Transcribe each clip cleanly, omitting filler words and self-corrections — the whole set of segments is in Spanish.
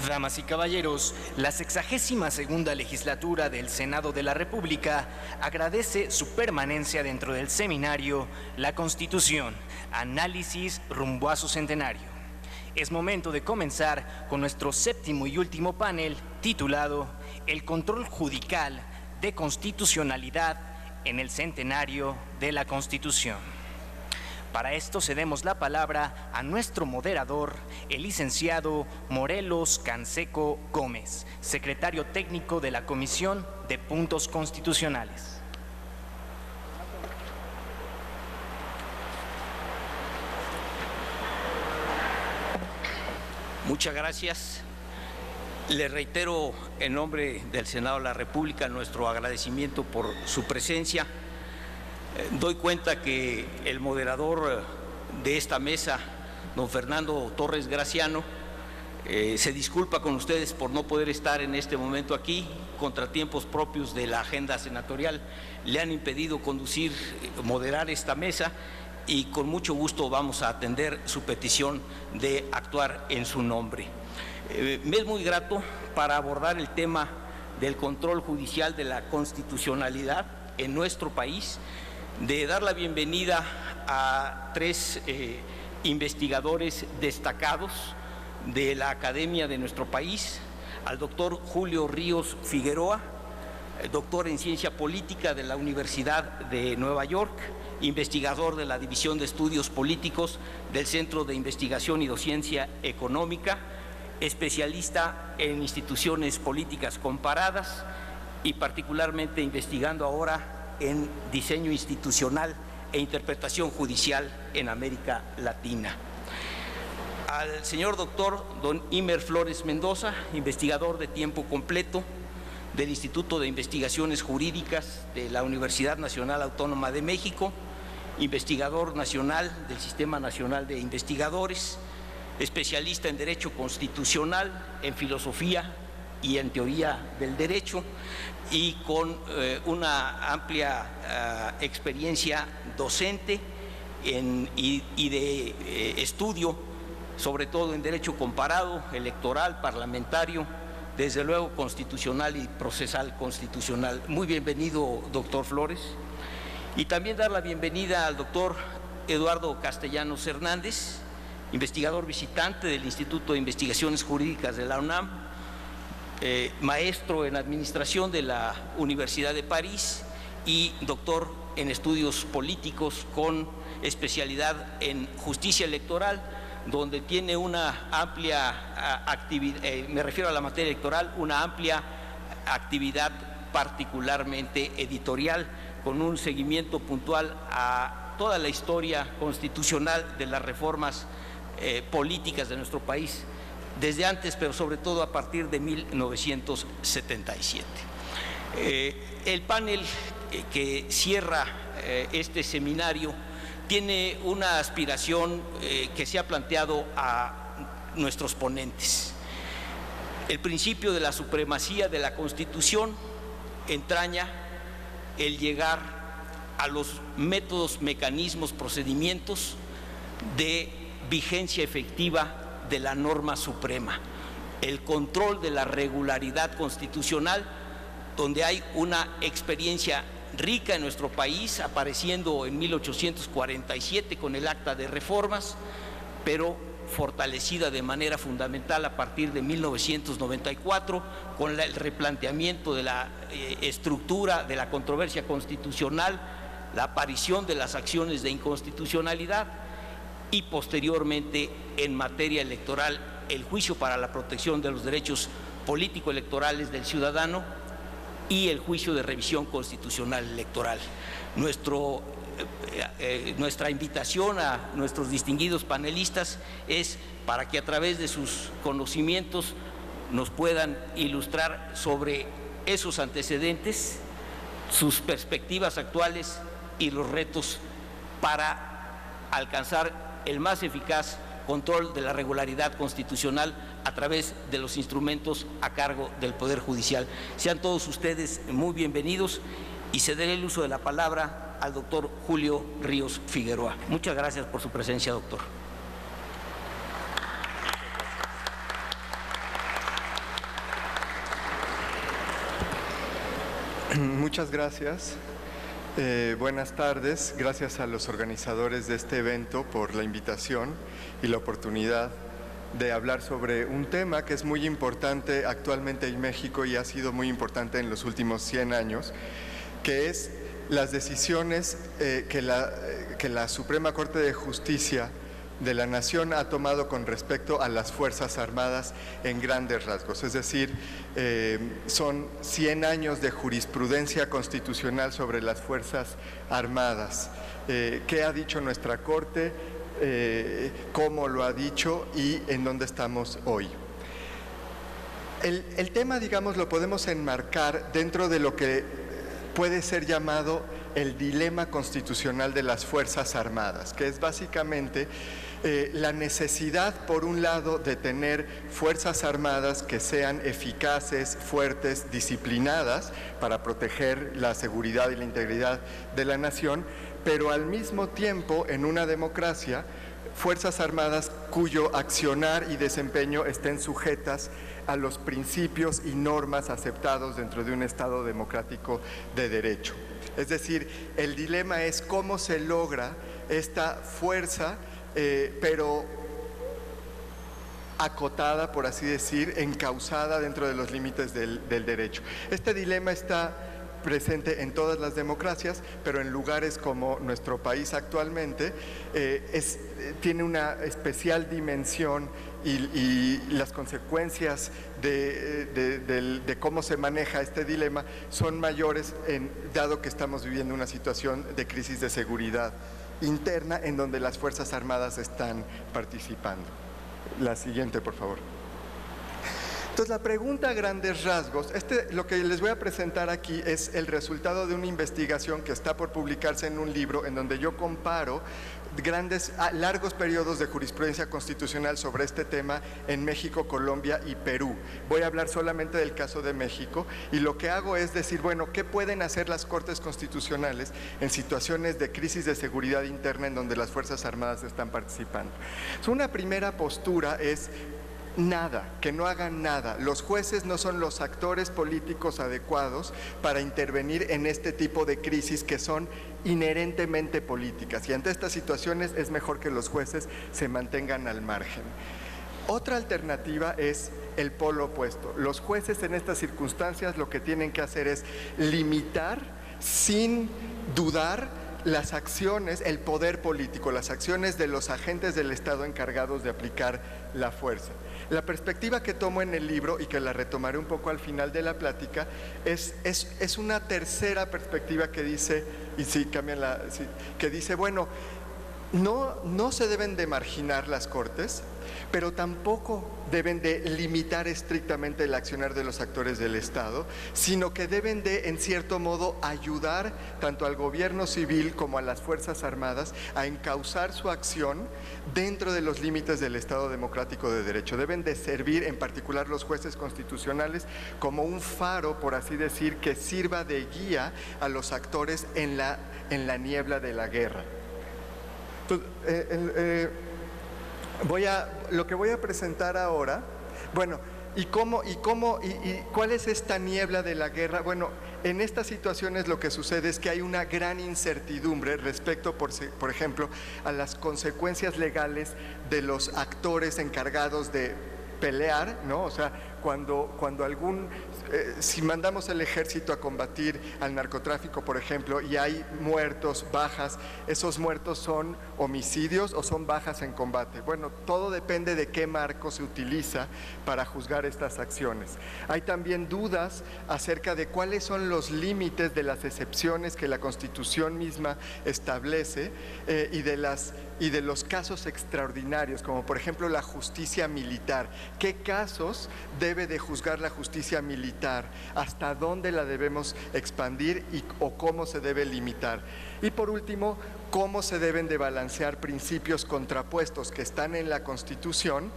Damas y caballeros, la 62ª legislatura del Senado de la República agradece su permanencia dentro del seminario La Constitución, análisis rumbo a su centenario. Es momento de comenzar con nuestro séptimo y último panel titulado El control judicial de constitucionalidad en el centenario de la Constitución. Para esto cedemos la palabra a nuestro moderador, el licenciado Morelos Canseco Gómez, secretario técnico de la Comisión de Puntos Constitucionales. Muchas gracias. Le reitero en nombre del Senado de la República nuestro agradecimiento por su presencia. Doy cuenta que el moderador de esta mesa, don Fernando Torres Graciano, se disculpa con ustedes por no poder estar en este momento aquí. Contratiempos propios de la agenda senatorial le han impedido moderar esta mesa, y con mucho gusto vamos a atender su petición de actuar en su nombre. Me es muy grato para abordar el tema del control judicial de la constitucionalidad en nuestro país, de dar la bienvenida a tres investigadores destacados de la academia de nuestro país: al doctor Julio Ríos Figueroa, doctor en Ciencia Política de la Universidad de Nueva York, investigador de la División de Estudios Políticos del Centro de Investigación y Docencia Económica, especialista en instituciones políticas comparadas y particularmente investigando ahora en diseño institucional e interpretación judicial en América Latina. Al señor doctor don Imer Flores Mendoza, investigador de tiempo completo del Instituto de Investigaciones Jurídicas de la Universidad Nacional Autónoma de México, investigador nacional del Sistema Nacional de Investigadores, especialista en Derecho Constitucional, en Filosofía y en Teoría del Derecho, y con una amplia experiencia docente y de estudio, sobre todo en Derecho Comparado, electoral, parlamentario, desde luego constitucional y procesal constitucional. Muy bienvenido, doctor Flores. Y también dar la bienvenida al doctor Eduardo Castellanos Hernández, investigador visitante del Instituto de Investigaciones Jurídicas de la UNAM, maestro en Administración de la Universidad de París y doctor en Estudios Políticos con especialidad en Justicia Electoral, donde tiene una amplia actividad, me refiero a la materia electoral, una amplia actividad particularmente editorial, con un seguimiento puntual a toda la historia constitucional de las reformas políticas de nuestro país, desde antes, pero sobre todo a partir de 1977. El panel que cierra este seminario tiene una aspiración que se ha planteado a nuestros ponentes. El principio de la supremacía de la Constitución entraña el llegar a los métodos, mecanismos, procedimientos de vigencia efectiva de la norma suprema, el control de la regularidad constitucional, donde hay una experiencia rica en nuestro país, apareciendo en 1847 con el Acta de Reformas, pero fortalecida de manera fundamental a partir de 1994 con el replanteamiento de la estructura de la controversia constitucional, la aparición de las acciones de inconstitucionalidad y posteriormente en materia electoral el juicio para la protección de los derechos político-electorales del ciudadano y el juicio de revisión constitucional electoral. Nuestra invitación a nuestros distinguidos panelistas es para que a través de sus conocimientos nos puedan ilustrar sobre esos antecedentes, sus perspectivas actuales y los retos para alcanzar el más eficaz control de la regularidad constitucional a través de los instrumentos a cargo del Poder Judicial. Sean todos ustedes muy bienvenidos y cederé el uso de la palabra al doctor Julio Ríos Figueroa. Muchas gracias por su presencia, doctor. Muchas gracias. Buenas tardes. Gracias a los organizadores de este evento por la invitación y la oportunidad de hablar sobre un tema que es muy importante actualmente en México y ha sido muy importante en los últimos 100 años, que es las decisiones que la Suprema Corte de Justicia de la Nación ha tomado con respecto a las Fuerzas Armadas en grandes rasgos. Es decir, son 100 años de jurisprudencia constitucional sobre las Fuerzas Armadas. ¿Qué ha dicho nuestra Corte? ¿Cómo lo ha dicho? ¿Y en dónde estamos hoy? El tema, digamos, lo podemos enmarcar dentro de lo que puede ser llamado el dilema constitucional de las Fuerzas Armadas, que es básicamente la necesidad, por un lado, de tener Fuerzas Armadas que sean eficaces, fuertes, disciplinadas para proteger la seguridad y la integridad de la nación, pero al mismo tiempo, en una democracia, Fuerzas Armadas cuyo accionar y desempeño estén sujetas a los principios y normas aceptados dentro de un Estado democrático de derecho. Es decir, el dilema es cómo se logra esta fuerza, pero acotada, por así decir, encauzada dentro de los límites del derecho. Este dilema está presente en todas las democracias, pero en lugares como nuestro país actualmente tiene una especial dimensión y las consecuencias de cómo se maneja este dilema son mayores dado que estamos viviendo una situación de crisis de seguridad interna en donde las Fuerzas Armadas están participando. La siguiente, por favor. Entonces, la pregunta a grandes rasgos, lo que les voy a presentar aquí es el resultado de una investigación que está por publicarse en un libro en donde yo comparo largos periodos de jurisprudencia constitucional sobre este tema en México, Colombia y Perú. Voy a hablar solamente del caso de México y lo que hago es decir, bueno, ¿qué pueden hacer las Cortes Constitucionales en situaciones de crisis de seguridad interna en donde las Fuerzas Armadas están participando? Una primera postura es nada, que no hagan nada. Los jueces no son los actores políticos adecuados para intervenir en este tipo de crisis que son inherentemente políticas, y ante estas situaciones es mejor que los jueces se mantengan al margen. Otra alternativa es el polo opuesto. Los jueces en estas circunstancias lo que tienen que hacer es limitar sin dudar las acciones, el poder político, las acciones de los agentes del Estado encargados de aplicar la fuerza. La perspectiva que tomo en el libro y que la retomaré un poco al final de la plática es una tercera perspectiva que dice, y sí, cámbiala, sí, que dice, bueno, no se deben de marginar las Cortes, pero tampoco deben de limitar estrictamente el accionar de los actores del Estado, sino que deben de, en cierto modo, ayudar tanto al gobierno civil como a las Fuerzas Armadas a encauzar su acción dentro de los límites del Estado democrático de derecho. Deben de servir, en particular los jueces constitucionales, como un faro, por así decir, que sirva de guía a los actores en la niebla de la guerra. Entonces, lo que voy a presentar ahora, bueno, ¿y cuál es esta niebla de la guerra? Bueno, en estas situaciones lo que sucede es que hay una gran incertidumbre respecto, por ejemplo, a las consecuencias legales de los actores encargados de pelear, ¿no? O sea, cuando si mandamos el ejército a combatir al narcotráfico, por ejemplo, y hay muertos, bajas, ¿esos muertos son homicidios o son bajas en combate? Bueno, todo depende de qué marco se utiliza para juzgar estas acciones. Hay también dudas acerca de cuáles son los límites de las excepciones que la Constitución misma establece y de los casos extraordinarios, como por ejemplo la justicia militar. ¿Qué casos debe de juzgar la justicia militar? ¿Hasta dónde la debemos expandir o cómo se debe limitar? Y por último, ¿cómo se deben de balancear principios contrapuestos que están en la Constitución,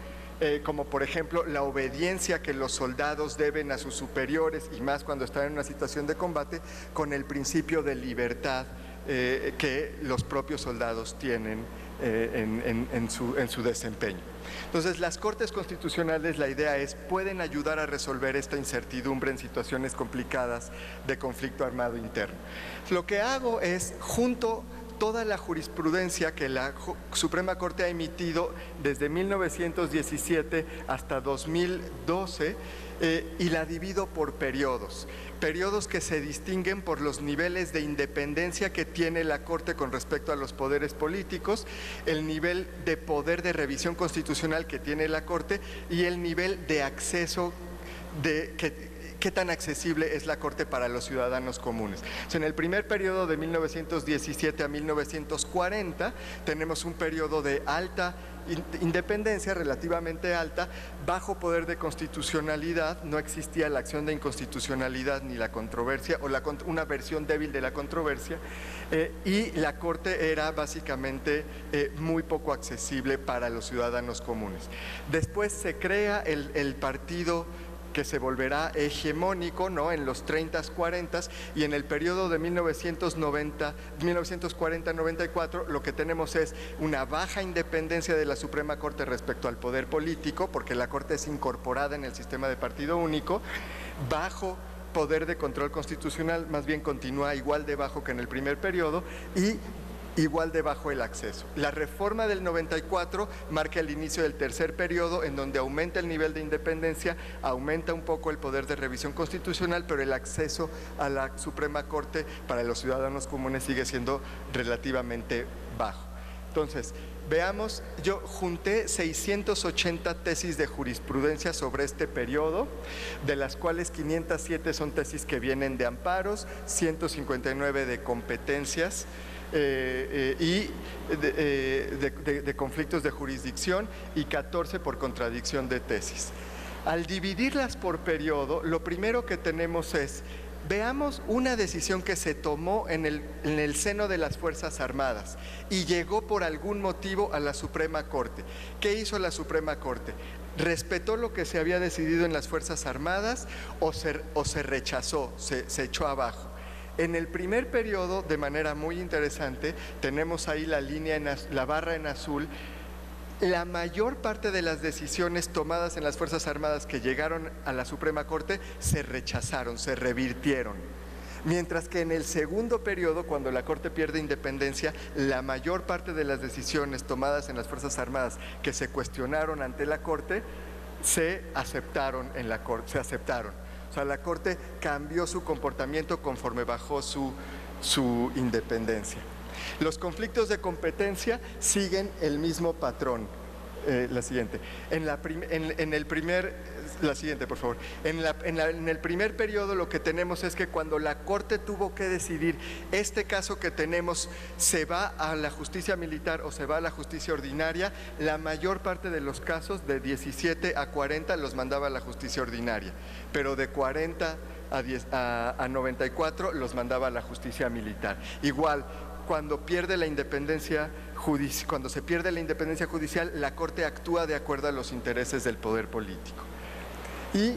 como por ejemplo la obediencia que los soldados deben a sus superiores y más cuando están en una situación de combate, con el principio de libertad que los propios soldados tienen en su desempeño. Entonces, las Cortes Constitucionales, la idea es, pueden ayudar a resolver esta incertidumbre en situaciones complicadas de conflicto armado interno. Lo que hago es, junto toda la jurisprudencia que la Suprema Corte ha emitido desde 1917 hasta 2012, y la divido por periodos que se distinguen por los niveles de independencia que tiene la Corte con respecto a los poderes políticos, el nivel de poder de revisión constitucional que tiene la Corte y el nivel de acceso qué tan accesible es la Corte para los ciudadanos comunes. O sea, en el primer periodo de 1917 a 1940 tenemos un periodo de alta independencia, relativamente alta, bajo poder de constitucionalidad, no existía la acción de inconstitucionalidad ni la controversia o una versión débil de la controversia, y la Corte era básicamente muy poco accesible para los ciudadanos comunes. Después se crea el partido que se volverá hegemónico, ¿no?, en los 30s, 40s, y en el periodo de 1940-94 lo que tenemos es una baja independencia de la Suprema Corte respecto al poder político, porque la Corte es incorporada en el sistema de partido único, bajo poder de control constitucional, más bien continúa igual de bajo que en el primer periodo, y igual de bajo el acceso. La reforma del 94 marca el inicio del tercer periodo, en donde aumenta el nivel de independencia, aumenta un poco el poder de revisión constitucional, pero el acceso a la Suprema Corte para los ciudadanos comunes sigue siendo relativamente bajo. Entonces, veamos, yo junté 680 tesis de jurisprudencia sobre este periodo, de las cuales 507 son tesis que vienen de amparos, 159 de competencias, y de conflictos de jurisdicción, y 14 por contradicción de tesis. Al dividirlas por periodo, lo primero que tenemos es, veamos una decisión que se tomó en el seno de las Fuerzas Armadas y llegó por algún motivo a la Suprema Corte. ¿Qué hizo la Suprema Corte? ¿Respetó lo que se había decidido en las Fuerzas Armadas o se rechazó, se echó abajo? En el primer periodo, de manera muy interesante, tenemos ahí la barra en azul. La mayor parte de las decisiones tomadas en las Fuerzas Armadas que llegaron a la Suprema Corte se rechazaron, se revirtieron. Mientras que en el segundo periodo, cuando la Corte pierde independencia, la mayor parte de las decisiones tomadas en las Fuerzas Armadas que se cuestionaron ante la Corte se aceptaron en la Corte, O sea, la Corte cambió su comportamiento conforme bajó su independencia. Los conflictos de competencia siguen el mismo patrón. La siguiente. La siguiente, por favor. En el primer periodo lo que tenemos es que cuando la Corte tuvo que decidir, este caso que tenemos, ¿se va a la justicia militar o se va a la justicia ordinaria?, la mayor parte de los casos, de 17 a 40, los mandaba a la justicia ordinaria, pero de 40 a 94 los mandaba a la justicia militar. Igual, cuando se pierde la independencia judicial, la Corte actúa de acuerdo a los intereses del poder político. Y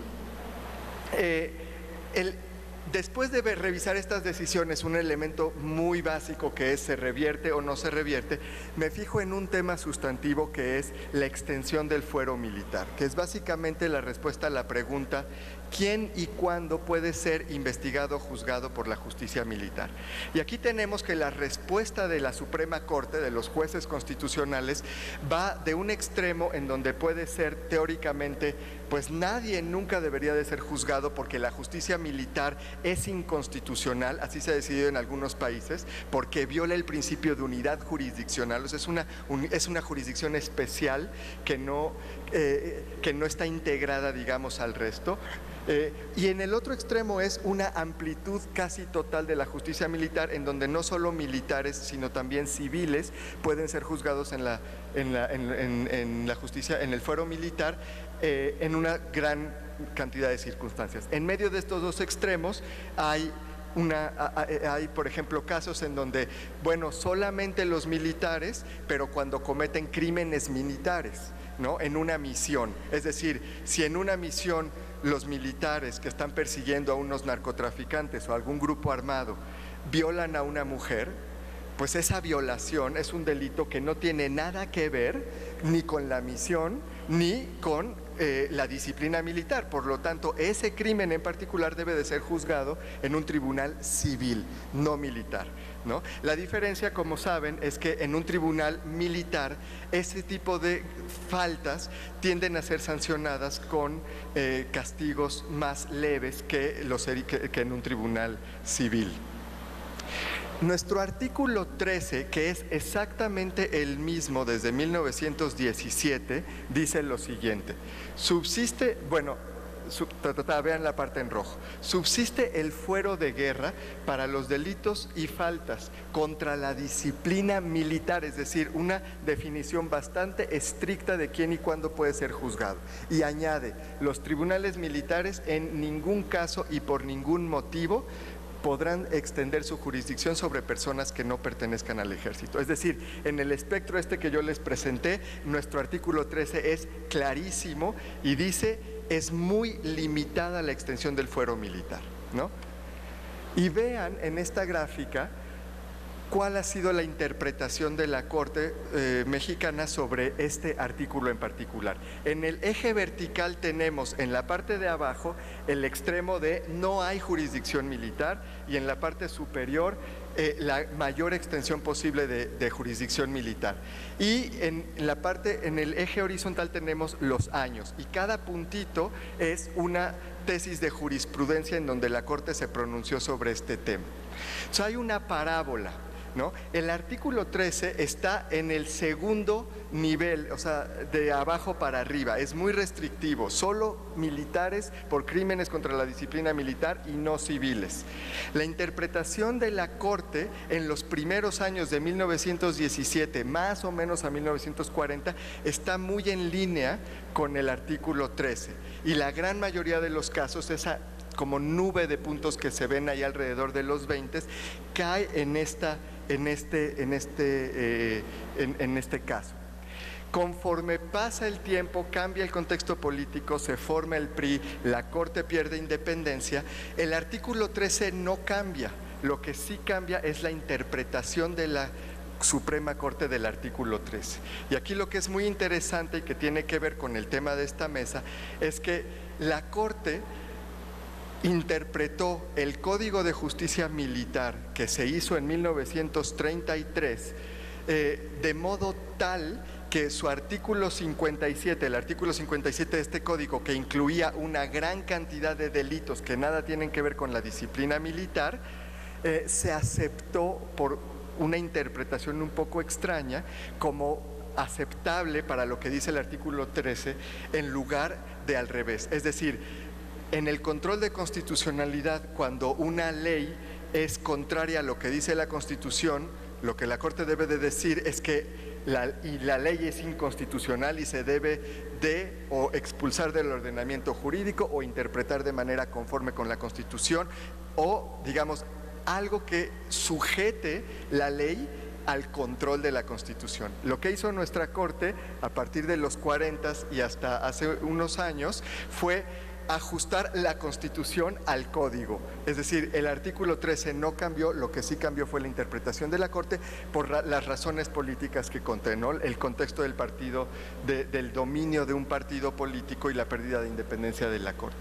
después de revisar estas decisiones, un elemento muy básico que es se revierte o no se revierte, me fijo en un tema sustantivo que es la extensión del fuero militar, que es básicamente la respuesta a la pregunta: ¿quién y cuándo puede ser investigado o juzgado por la justicia militar? Y aquí tenemos que la respuesta de la Suprema Corte, de los jueces constitucionales, va de un extremo en donde puede ser teóricamente, pues nadie nunca debería de ser juzgado porque la justicia militar es inconstitucional, así se ha decidido en algunos países, porque viola el principio de unidad jurisdiccional. O sea, es una jurisdicción especial que no está integrada, digamos, al resto. Y en el otro extremo es una amplitud casi total de la justicia militar, en donde no solo militares, sino también civiles pueden ser juzgados en la justicia, en el fuero militar, en una gran cantidad de circunstancias. En medio de estos dos extremos hay, por ejemplo, casos en donde, bueno, solamente los militares, pero cuando cometen crímenes militares, ¿no?, en una misión. Es decir, si en una misión los militares que están persiguiendo a unos narcotraficantes o algún grupo armado violan a una mujer, pues esa violación es un delito que no tiene nada que ver ni con la misión ni con la disciplina militar. Por lo tanto, ese crimen en particular debe de ser juzgado en un tribunal civil, no militar, ¿no? La diferencia, como saben, es que en un tribunal militar ese tipo de faltas tienden a ser sancionadas con castigos más leves que en un tribunal civil. Nuestro artículo 13, que es exactamente el mismo desde 1917, dice lo siguiente: subsiste, vean la parte en rojo, subsiste el fuero de guerra para los delitos y faltas contra la disciplina militar, es decir, una definición bastante estricta de quién y cuándo puede ser juzgado. Y añade, los tribunales militares en ningún caso y por ningún motivo podrán extender su jurisdicción sobre personas que no pertenezcan al ejército. Es decir, en el espectro que yo les presenté, nuestro artículo 13 es clarísimo y dice, es muy limitada la extensión del fuero militar, ¿no? Y vean en esta gráfica cuál ha sido la interpretación de la Corte mexicana sobre este artículo en particular. En el eje vertical tenemos en la parte de abajo el extremo de no hay jurisdicción militar y en la parte superior la mayor extensión posible de jurisdicción militar. Y en el eje horizontal tenemos los años y cada puntito es una tesis de jurisprudencia en donde la Corte se pronunció sobre este tema. O sea, hay una parábola, ¿no? El artículo 13 está en el segundo nivel, o sea, de abajo para arriba, es muy restrictivo, solo militares por crímenes contra la disciplina militar y no civiles. La interpretación de la Corte en los primeros años de 1917, más o menos a 1940, está muy en línea con el artículo 13 y la gran mayoría de los casos, esa como nube de puntos que se ven ahí alrededor de los 20, cae en este caso. Conforme pasa el tiempo, cambia el contexto político, se forma el PRI, la Corte pierde independencia, el artículo 13 no cambia, lo que sí cambia es la interpretación de la Suprema Corte del artículo 13. Y aquí lo que es muy interesante y que tiene que ver con el tema de esta mesa es que la Corte interpretó el Código de Justicia Militar que se hizo en 1933 de modo tal que su artículo 57, el artículo 57 de este código, que incluía una gran cantidad de delitos que nada tienen que ver con la disciplina militar, se aceptó por una interpretación un poco extraña como aceptable para lo que dice el artículo 13 en lugar de al revés. Es decir, en el control de constitucionalidad, cuando una ley es contraria a lo que dice la Constitución, lo que la Corte debe de decir es que la ley es inconstitucional y se debe de o expulsar del ordenamiento jurídico o interpretar de manera conforme con la Constitución o, digamos, algo que sujete la ley al control de la Constitución. Lo que hizo nuestra Corte a partir de los 40 y hasta hace unos años fue ajustar la Constitución al Código. Es decir, el artículo 13 no cambió, lo que sí cambió fue la interpretación de la Corte por las razones políticas que contenó, el contexto del partido, del dominio de un partido político y la pérdida de independencia de la Corte.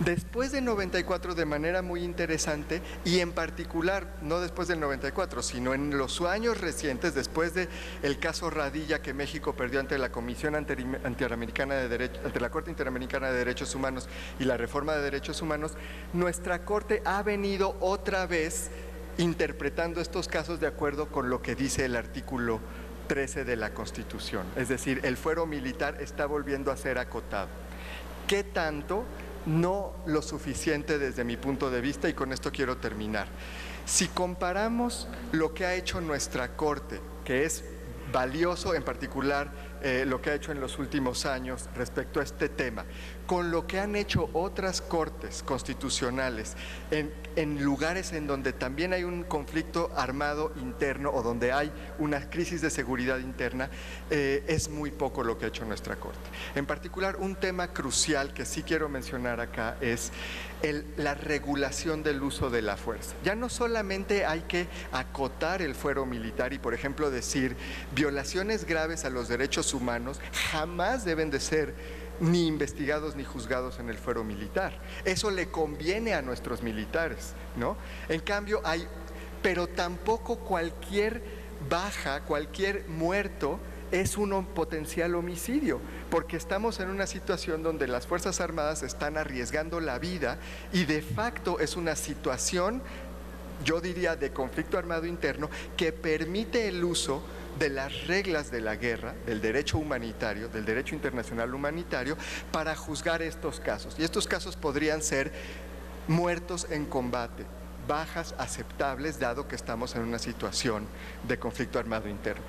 Después del 94, de manera muy interesante, y en particular, no después del 94, sino en los años recientes, después del caso Radilla que México perdió ante la Comisión Interamericana de Derechos, ante la Corte Interamericana de Derechos Humanos y la reforma de derechos humanos, nuestra Corte ha venido otra vez interpretando estos casos de acuerdo con lo que dice el artículo 13 de la Constitución. Es decir, el fuero militar está volviendo a ser acotado. ¿Qué tanto? No lo suficiente desde mi punto de vista, y con esto quiero terminar. Si comparamos lo que ha hecho nuestra Corte, que es valioso, en particular lo que ha hecho en los últimos años respecto a este tema, con lo que han hecho otras cortes constitucionales en lugares en donde también hay un conflicto armado interno o donde hay una crisis de seguridad interna, es muy poco lo que ha hecho nuestra Corte. En particular, un tema crucial que sí quiero mencionar acá es la regulación del uso de la fuerza. Ya no solamente hay que acotar el fuero militar y, por ejemplo, decir violaciones graves a los derechos humanos jamás deben de ser ni investigados ni juzgados en el fuero militar. Eso le conviene a nuestros militares, ¿no? En cambio pero tampoco cualquier baja, cualquier muerto es un potencial homicidio, porque estamos en una situación donde las Fuerzas Armadas están arriesgando la vida y de facto es una situación, yo diría, de conflicto armado interno que permite el uso de las reglas de la guerra, del derecho humanitario, del derecho internacional humanitario, para juzgar estos casos. Y estos casos podrían ser muertos en combate, bajas aceptables, dado que estamos en una situación de conflicto armado interno.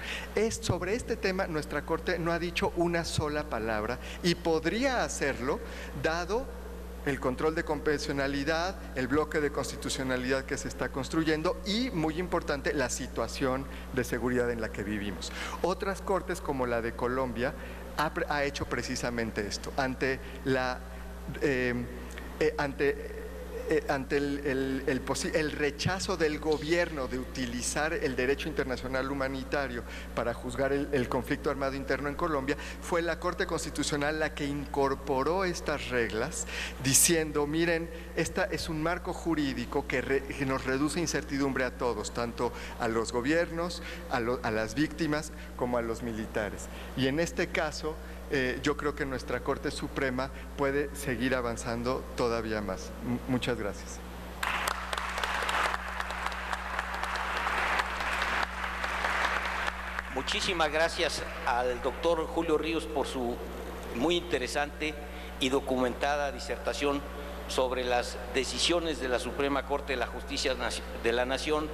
Sobre este tema, nuestra Corte no ha dicho una sola palabra y podría hacerlo, dado el control de convencionalidad, el bloque de constitucionalidad que se está construyendo y, muy importante, la situación de seguridad en la que vivimos. Otras cortes, como la de Colombia, ha hecho precisamente esto. Ante el rechazo del gobierno de utilizar el derecho internacional humanitario para juzgar el conflicto armado interno en Colombia, fue la Corte Constitucional la que incorporó estas reglas, diciendo, miren, esta es un marco jurídico que nos reduce incertidumbre a todos, tanto a los gobiernos, a las víctimas, como a los militares. Y en este caso, yo creo que nuestra Corte Suprema puede seguir avanzando todavía más. Muchas gracias. Muchísimas gracias al doctor Julio Ríos por su muy interesante y documentada disertación sobre las decisiones de la Suprema Corte de la Justicia de la Nación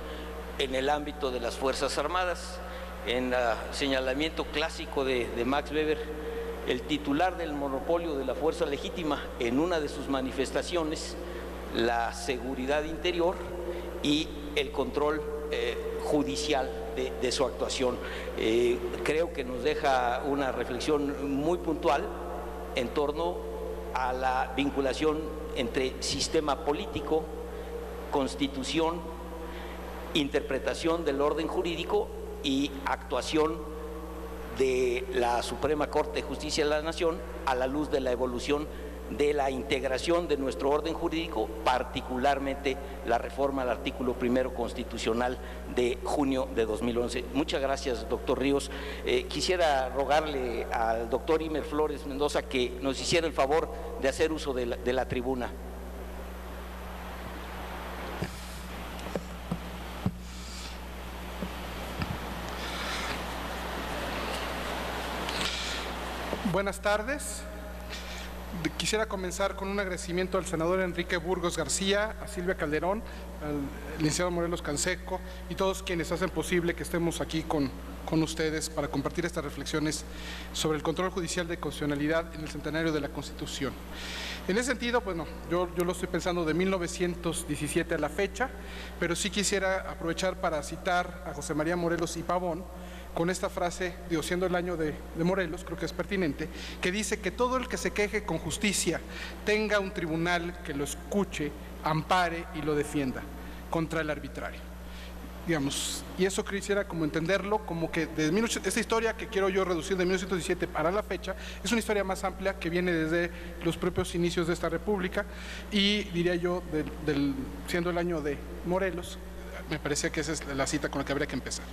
en el ámbito de las Fuerzas Armadas. En el señalamiento clásico de Max Weber, el titular del monopolio de la fuerza legítima, en una de sus manifestaciones, la seguridad interior y el control judicial de su actuación. Creo que nos deja una reflexión muy puntual en torno a la vinculación entre sistema político, constitución, interpretación del orden jurídico y actuación de la Suprema Corte de Justicia de la Nación a la luz de la evolución de la integración de nuestro orden jurídico, particularmente la reforma al artículo 1 constitucional de junio de 2011. Muchas gracias, doctor Ríos. Quisiera rogarle al doctor Imer Flores Mendoza que nos hiciera el favor de hacer uso de la tribuna. Buenas tardes. Quisiera comenzar con un agradecimiento al senador Enrique Burgos García, a Silvia Calderón, al licenciado Morelos Canseco y todos quienes hacen posible que estemos aquí con ustedes para compartir estas reflexiones sobre el control judicial de constitucionalidad en el centenario de la Constitución. En ese sentido, bueno, yo lo estoy pensando de 1917 a la fecha, pero sí quisiera aprovechar para citar a José María Morelos y Pavón, con esta frase, siendo el año de Morelos, creo que es pertinente, que dice que todo el que se queje con justicia tenga un tribunal que lo escuche, ampare y lo defienda contra el arbitrario. Digamos, y eso quisiera como entenderlo, como que esta historia que quiero yo reducir de 1917 para la fecha, es una historia más amplia que viene desde los propios inicios de esta república y diría yo, siendo el año de Morelos, me parecía que esa es la cita con la que habría que empezar.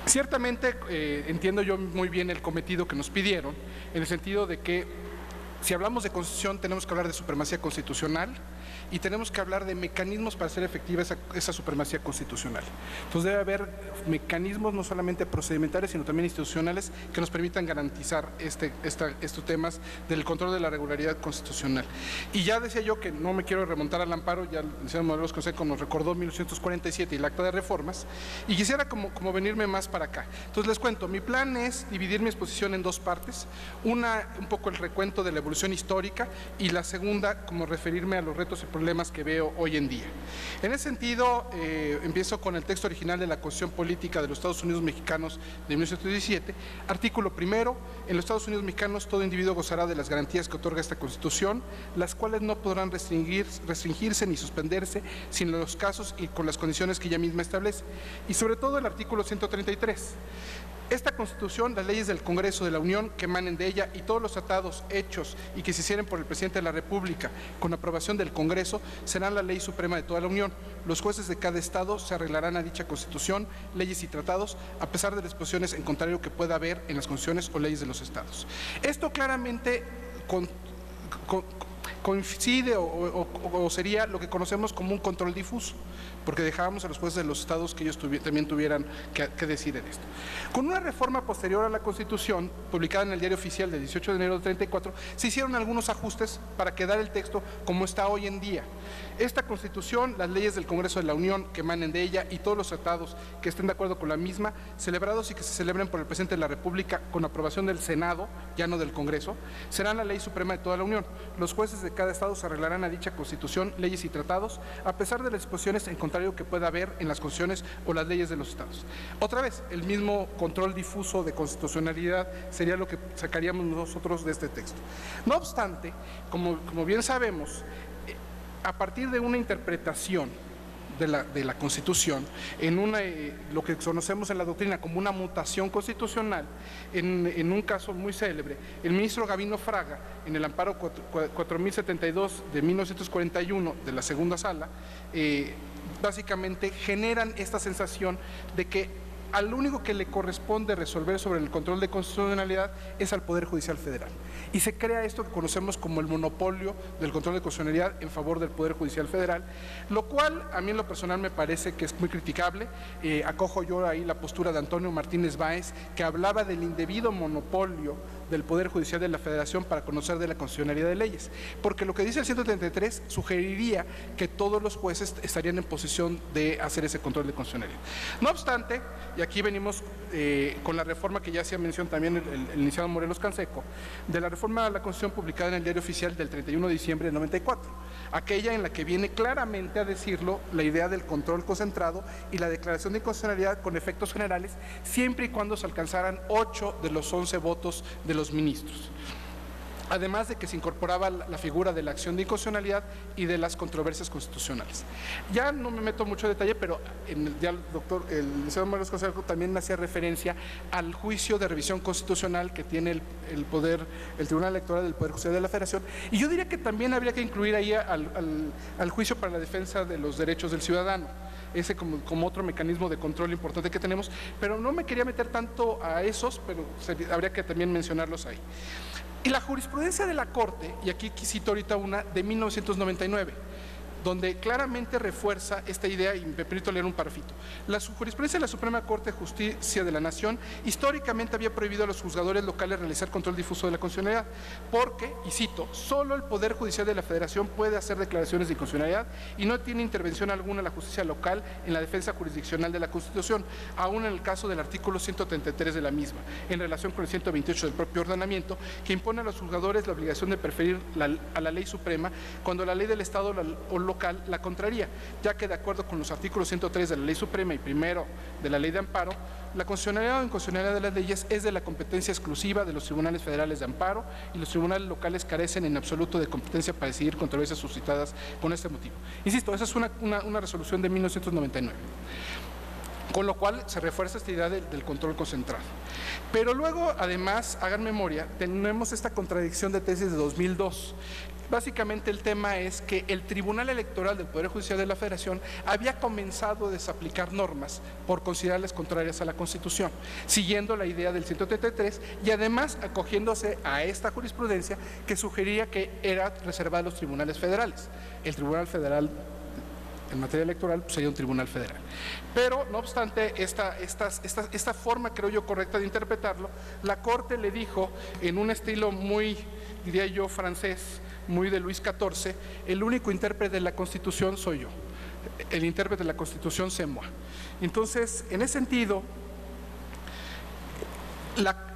Ciertamente entiendo yo muy bien el cometido que nos pidieron, en el sentido de que si hablamos de constitución tenemos que hablar de supremacía constitucional, y tenemos que hablar de mecanismos para hacer efectiva esa supremacía constitucional. Entonces debe haber mecanismos no solamente procedimentales, sino también institucionales que nos permitan garantizar estos temas del control de la regularidad constitucional. Y ya decía yo que no me quiero remontar al amparo, ya el licenciado Morelos Canseco nos recordó 1947 y el Acta de Reformas, y quisiera como venirme más para acá. Entonces les cuento, mi plan es dividir mi exposición en dos partes, una un poco el recuento de la evolución histórica y la segunda como referirme a los retos y problemas que veo hoy en día. En ese sentido, empiezo con el texto original de la Constitución Política de los Estados Unidos Mexicanos de 1917, artículo primero: en los Estados Unidos Mexicanos todo individuo gozará de las garantías que otorga esta Constitución, las cuales no podrán restringirse ni suspenderse sin los casos y con las condiciones que ella misma establece. Y sobre todo el artículo 133. Esta Constitución, las leyes del Congreso de la Unión que emanen de ella y todos los tratados hechos y que se hicieren por el Presidente de la República con aprobación del Congreso serán la ley suprema de toda la Unión. Los jueces de cada Estado se arreglarán a dicha Constitución, leyes y tratados, a pesar de las posiciones en contrario que pueda haber en las constituciones o leyes de los Estados. Esto claramente coincide o sería lo que conocemos como un control difuso, porque dejábamos a los jueces de los estados que ellos también tuvieran que decir en esto. Con una reforma posterior a la Constitución, publicada en el Diario Oficial del 18 de enero del 34, se hicieron algunos ajustes para quedar el texto como está hoy en día. Esta Constitución, las leyes del Congreso de la Unión que emanen de ella y todos los tratados que estén de acuerdo con la misma, celebrados y que se celebren por el Presidente de la República con aprobación del Senado, ya no del Congreso, serán la ley suprema de toda la Unión. Los jueces de cada Estado se arreglarán a dicha Constitución, leyes y tratados, a pesar de las disposiciones en contrario que pueda haber en las constituciones o las leyes de los Estados. Otra vez, el mismo control difuso de constitucionalidad sería lo que sacaríamos nosotros de este texto. No obstante, como bien sabemos, a partir de una interpretación de la Constitución, en lo que conocemos en la doctrina como una mutación constitucional, en un caso muy célebre, el ministro Gabino Fraga, en el amparo 4072 de 1941 de la segunda sala, básicamente generan esta sensación de que al único que le corresponde resolver sobre el control de constitucionalidad es al Poder Judicial Federal. Y se crea esto que conocemos como el monopolio del control de constitucionalidad en favor del Poder Judicial Federal, lo cual a mí en lo personal me parece que es muy criticable. Acojo yo ahí la postura de Antonio Martínez Báez, que hablaba del indebido monopolio del Poder Judicial de la Federación para conocer de la constitucionalidad de leyes, porque lo que dice el 133 sugeriría que todos los jueces estarían en posición de hacer ese control de constitucionalidad. No obstante, y aquí venimos con la reforma que ya hacía mención también el licenciado Morelos Canseco, de la reforma a la Constitución publicada en el Diario Oficial del 31 de diciembre de 94, aquella en la que viene claramente a decirlo la idea del control concentrado y la declaración de inconstitucionalidad con efectos generales, siempre y cuando se alcanzaran 8 de los 11 votos de los ministros. Además de que se incorporaba la figura de la acción de inconstitucionalidad y de las controversias constitucionales. Ya no me meto mucho en detalle, pero ya el licenciado Morelos Canseco también hacía referencia al juicio de revisión constitucional que tiene el Tribunal Electoral del Poder Judicial de la Federación, y yo diría que también habría que incluir ahí al juicio para la defensa de los derechos del ciudadano, ese como otro mecanismo de control importante que tenemos, pero no me quería meter tanto a esos, pero habría que también mencionarlos ahí. Y la jurisprudencia de la Corte, y aquí cito ahorita una de 1999, donde claramente refuerza esta idea, y me permito leer un parrafito. La jurisprudencia de la Suprema Corte de Justicia de la Nación históricamente había prohibido a los juzgadores locales realizar control difuso de la constitucionalidad, porque, y cito, solo el Poder Judicial de la Federación puede hacer declaraciones de inconstitucionalidad y no tiene intervención alguna la justicia local en la defensa jurisdiccional de la Constitución, aún en el caso del artículo 133 de la misma, en relación con el 128 del propio ordenamiento, que impone a los juzgadores la obligación de preferir a la ley suprema cuando la ley del Estado o local la contraría, ya que de acuerdo con los artículos 103 de la Ley Suprema y primero de la Ley de Amparo, la constitucionalidad o inconstitucionalidad de las leyes es de la competencia exclusiva de los tribunales federales de amparo y los tribunales locales carecen en absoluto de competencia para decidir controversias suscitadas con este motivo. Insisto, esa es una resolución de 1999. Con lo cual se refuerza esta idea del control concentrado. Pero luego, además, hagan memoria, tenemos esta contradicción de tesis de 2002. Básicamente el tema es que el Tribunal Electoral del Poder Judicial de la Federación había comenzado a desaplicar normas por considerarlas contrarias a la Constitución, siguiendo la idea del 133 y además acogiéndose a esta jurisprudencia que sugería que era reservada a los tribunales federales. El Tribunal Federal en materia electoral sería un tribunal federal. Pero, no obstante, esta forma, creo yo, correcta de interpretarlo, la Corte le dijo, en un estilo muy, diría yo, francés, muy de Luis XIV, el único intérprete de la Constitución soy yo. El intérprete de la Constitución c'est moi. Entonces, en ese sentido,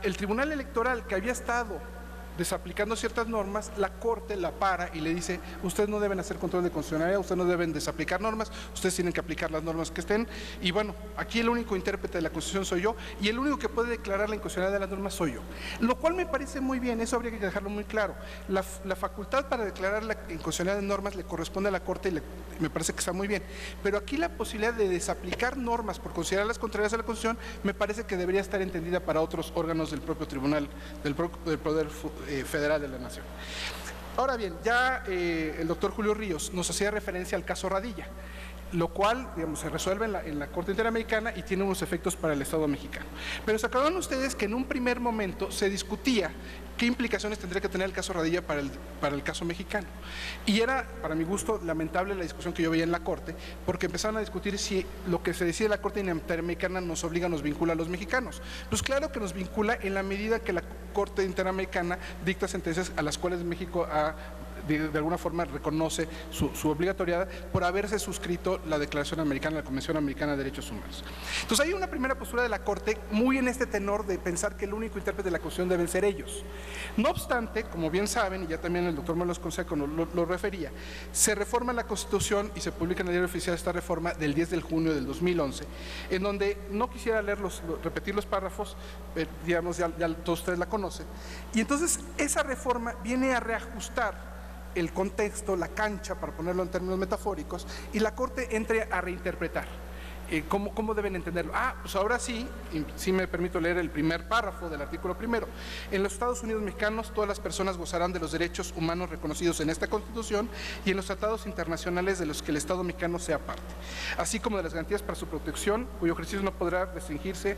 el Tribunal Electoral que había estado desaplicando ciertas normas, la Corte la para y le dice, ustedes no deben hacer control de constitucionalidad, ustedes no deben desaplicar normas, ustedes tienen que aplicar las normas que estén, y bueno, aquí el único intérprete de la Constitución soy yo, y el único que puede declarar la inconstitucionalidad de las normas soy yo. Lo cual me parece muy bien, eso habría que dejarlo muy claro. La facultad para declarar la inconstitucionalidad de normas le corresponde a la Corte y me parece que está muy bien, pero aquí la posibilidad de desaplicar normas por considerarlas contrarias a la Constitución me parece que debería estar entendida para otros órganos del propio Tribunal, del Poder Federal de la Nación. Ahora bien, ya el doctor Julio Ríos nos hacía referencia al caso Radilla, lo cual, digamos, se resuelve en la Corte Interamericana y tiene unos efectos para el Estado mexicano. Pero se acordaron ustedes que en un primer momento se discutía qué implicaciones tendría que tener el caso Radilla para el caso mexicano. Y era, para mi gusto, lamentable la discusión que yo veía en la Corte, porque empezaron a discutir si lo que se decide en la Corte Interamericana nos obliga, nos vincula a los mexicanos. Pues claro que nos vincula en la medida que la Corte Interamericana dicta sentencias a las cuales México de alguna forma reconoce su obligatoriedad por haberse suscrito la Declaración Americana, la Convención Americana de Derechos Humanos. Entonces hay una primera postura de la Corte muy en este tenor de pensar que el único intérprete de la Constitución deben ser ellos. No obstante, como bien saben, y ya también el doctor Morelos Canseco lo refería, se reforma la Constitución y se publica en el Diario Oficial esta reforma del 10 de junio del 2011, en donde no quisiera repetir los párrafos, digamos, ya todos ustedes la conocen, y entonces esa reforma viene a reajustar el contexto, la cancha, para ponerlo en términos metafóricos, y la Corte entre a reinterpretar. ¿Cómo deben entenderlo? Pues ahora sí, y sí me permito leer el primer párrafo del artículo primero. En los Estados Unidos mexicanos todas las personas gozarán de los derechos humanos reconocidos en esta Constitución y en los tratados internacionales de los que el Estado mexicano sea parte, así como de las garantías para su protección, cuyo ejercicio no podrá restringirse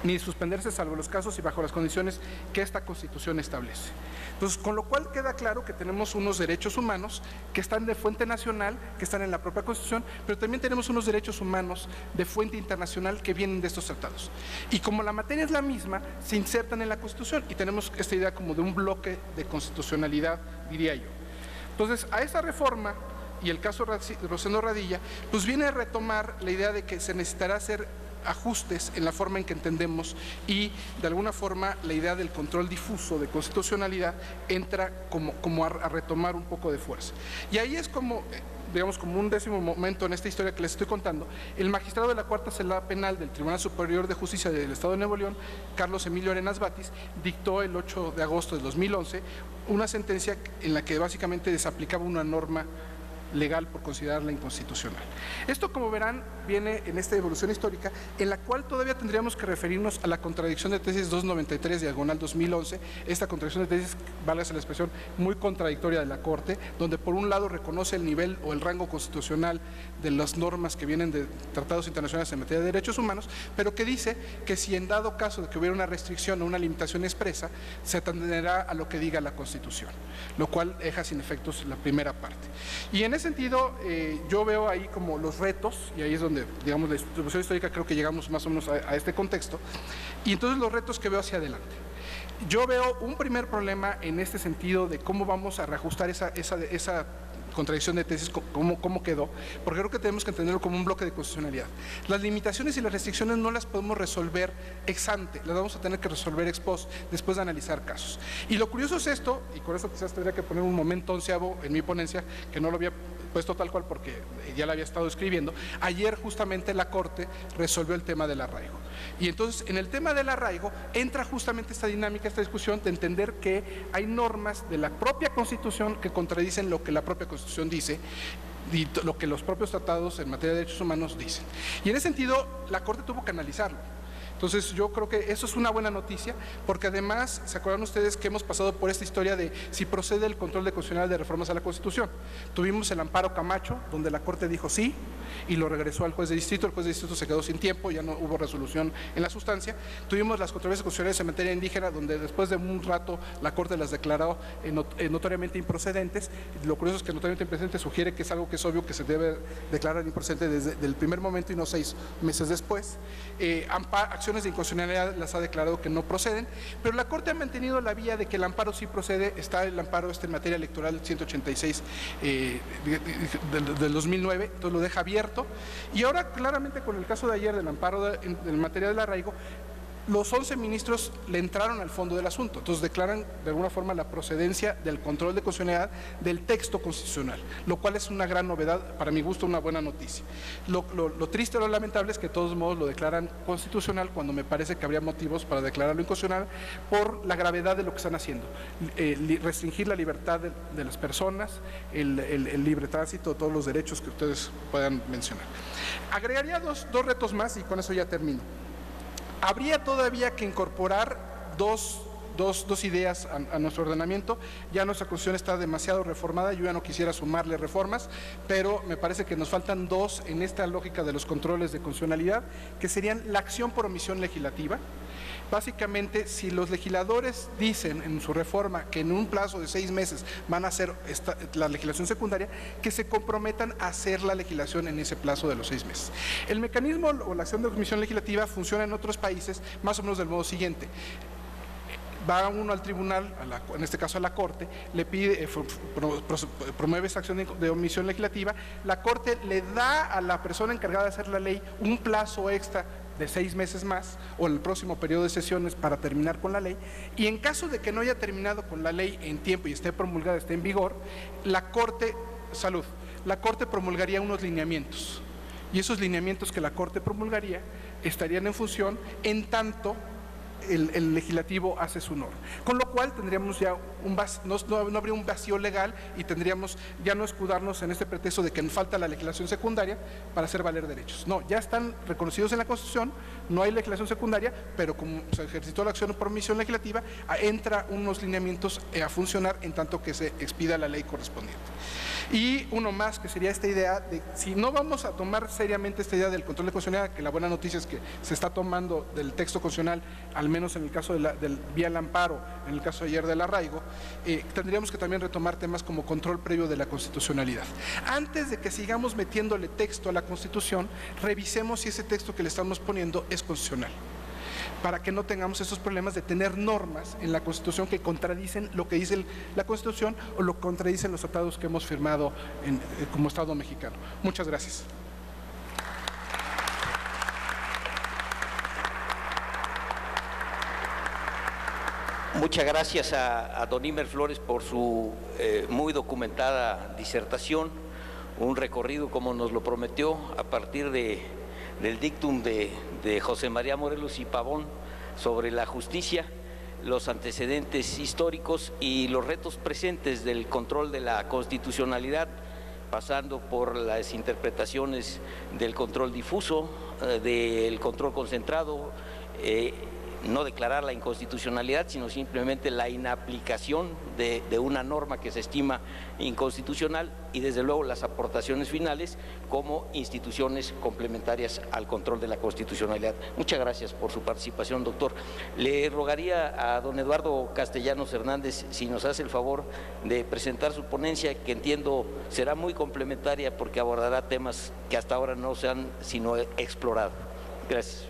ni suspenderse salvo los casos y bajo las condiciones que esta Constitución establece. Entonces, con lo cual queda claro que tenemos unos derechos humanos que están de fuente nacional, que están en la propia Constitución, pero también tenemos unos derechos humanos de fuente internacional que vienen de estos tratados. Y como la materia es la misma, se insertan en la Constitución y tenemos esta idea como de un bloque de constitucionalidad, diría yo. Entonces, a esa reforma y el caso Rosendo Radilla, pues viene a retomar la idea de que se necesitará hacer ajustes en la forma en que entendemos y de alguna forma la idea del control difuso de constitucionalidad entra como a retomar un poco de fuerza. Y ahí es como, digamos, como un décimo momento en esta historia que les estoy contando, el magistrado de la Cuarta Sala Penal del Tribunal Superior de Justicia del Estado de Nuevo León, Carlos Emilio Arenas Batis, dictó el 8 de agosto de 2011 una sentencia en la que básicamente desaplicaba una norma legal por considerarla inconstitucional. Esto, como verán, viene en esta evolución histórica en la cual todavía tendríamos que referirnos a la contradicción de tesis 293/2011, esta contradicción de tesis, válgase la expresión, muy contradictoria de la Corte, donde por un lado reconoce el nivel o el rango constitucional de las normas que vienen de tratados internacionales en materia de derechos humanos, pero que dice que si en dado caso de que hubiera una restricción o una limitación expresa, se atenderá a lo que diga la Constitución, lo cual deja sin efectos la primera parte. Y en ese sentido, yo veo ahí como los retos, y ahí es donde, digamos, la distribución histórica creo que llegamos más o menos a este contexto, y entonces los retos que veo hacia adelante. Yo veo un primer problema en este sentido de cómo vamos a reajustar esa contradicción de tesis, cómo quedó, porque creo que tenemos que entenderlo como un bloque de constitucionalidad. Las limitaciones y las restricciones no las podemos resolver ex ante, las vamos a tener que resolver ex post, después de analizar casos. Y lo curioso es esto, y con eso quizás tendría que poner un momento onceavo en mi ponencia, que no lo había puesto tal cual porque ya la había estado escribiendo. Ayer justamente la Corte resolvió el tema del arraigo. Y entonces en el tema del arraigo entra justamente esta dinámica, esta discusión de entender que hay normas de la propia Constitución que contradicen lo que la propia Constitución dice, y lo que los propios tratados en materia de derechos humanos dicen. Y en ese sentido, la Corte tuvo que analizarlo. Entonces yo creo que eso es una buena noticia, porque además, ¿se acuerdan ustedes que hemos pasado por esta historia de si procede el control constitucional de reformas a la Constitución? Tuvimos el amparo Camacho, donde la Corte dijo sí, y lo regresó al juez de distrito. El juez de distrito se quedó sin tiempo, ya no hubo resolución en la sustancia. Tuvimos las controversias constitucionales en materia indígena, donde después de un rato la Corte las declaró notoriamente improcedentes. Lo curioso es que notoriamente improcedente sugiere que es algo que es obvio que se debe declarar improcedente desde el primer momento y no 6 meses después. Acciones de inconstitucionalidad las ha declarado que no proceden, pero la Corte ha mantenido la vía de que el amparo sí procede. Está el amparo en materia electoral 186 del 2009, entonces lo deja abierto. Y ahora claramente con el caso de ayer del amparo en materia del arraigo, los 11 ministros le entraron al fondo del asunto, entonces declaran de alguna forma la procedencia del control de constitucionalidad del texto constitucional, lo cual es una gran novedad, para mi gusto una buena noticia. Lo triste o lo lamentable es que de todos modos lo declaran constitucional cuando me parece que habría motivos para declararlo inconstitucional por la gravedad de lo que están haciendo. Restringir la libertad de las personas, el libre tránsito, todos los derechos que ustedes puedan mencionar. Agregaría dos retos más y con eso ya termino. Habría todavía que incorporar dos ideas a nuestro ordenamiento. Ya nuestra Constitución está demasiado reformada, yo ya no quisiera sumarle reformas, pero me parece que nos faltan dos en esta lógica de los controles de constitucionalidad, que serían la acción por omisión legislativa. Básicamente, si los legisladores dicen en su reforma que en un plazo de 6 meses van a hacer la legislación secundaria, que se comprometan a hacer la legislación en ese plazo de los 6 meses. El mecanismo o la acción de omisión legislativa funciona en otros países más o menos del modo siguiente. Va uno al tribunal, en este caso a la Corte, le pide, promueve esa acción de omisión legislativa, la Corte le da a la persona encargada de hacer la ley un plazo extra de 6 meses más o el próximo periodo de sesiones para terminar con la ley, y en caso de que no haya terminado con la ley en tiempo y esté promulgada, esté en vigor, la Corte promulgaría unos lineamientos, y esos lineamientos que la Corte promulgaría estarían en función en tanto el legislativo hace su norma, con lo cual tendríamos ya no habría un vacío legal y tendríamos ya no escudarnos en este pretexto de que nos falta la legislación secundaria para hacer valer derechos. No, ya están reconocidos en la Constitución, no hay legislación secundaria, pero como se ejercitó la acción por omisión legislativa, entra unos lineamientos a funcionar en tanto que se expida la ley correspondiente. Y uno más, que sería esta idea de, si no vamos a tomar seriamente esta idea del control de constitucionalidad, que la buena noticia es que se está tomando del texto constitucional, al menos en el caso del vía el amparo, en el caso ayer del arraigo, tendríamos que también retomar temas como control previo de la constitucionalidad. Antes de que sigamos metiéndole texto a la Constitución, revisemos si ese texto que le estamos poniendo es constitucional, para que no tengamos esos problemas de tener normas en la Constitución que contradicen lo que dice la Constitución o lo que contradicen los tratados que hemos firmado como Estado mexicano. Muchas gracias. Muchas gracias a don Imer Flores por su muy documentada disertación, un recorrido como nos lo prometió a partir del dictum de José María Morelos y Pavón sobre la justicia, los antecedentes históricos y los retos presentes del control de la constitucionalidad, pasando por las interpretaciones del control difuso, del control concentrado, no declarar la inconstitucionalidad, sino simplemente la inaplicación de una norma que se estima inconstitucional, y desde luego las aportaciones finales como instituciones complementarias al control de la constitucionalidad. Muchas gracias por su participación, doctor. Le rogaría a don Eduardo Castellanos Hernández si nos hace el favor de presentar su ponencia, que entiendo será muy complementaria porque abordará temas que hasta ahora no se han sino explorado. Gracias.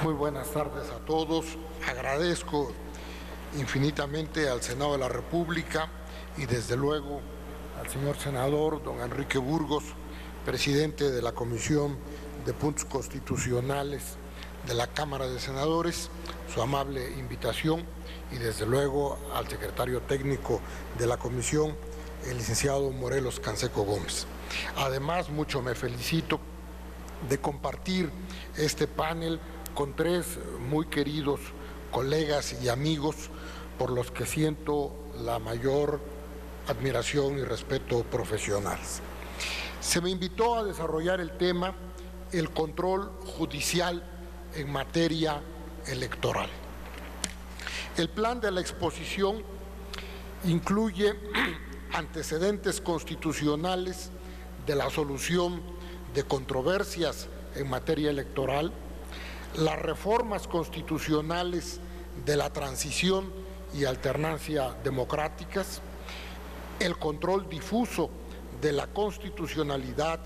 Muy buenas tardes a todos. Agradezco infinitamente al Senado de la República y desde luego al señor senador don Enrique Burgos, presidente de la Comisión de Puntos Constitucionales de la Cámara de Senadores, su amable invitación, y desde luego al secretario técnico de la Comisión, el licenciado Morelos Canseco Gómez. Además, mucho me felicito de compartir este panel con 3 muy queridos colegas y amigos por los que siento la mayor admiración y respeto profesionales. Se me invitó a desarrollar el tema el control judicial en materia electoral. El plan de la exposición incluye antecedentes constitucionales de la solución de controversias en materia electoral, las reformas constitucionales de la transición y alternancia democráticas, el control difuso de la constitucionalidad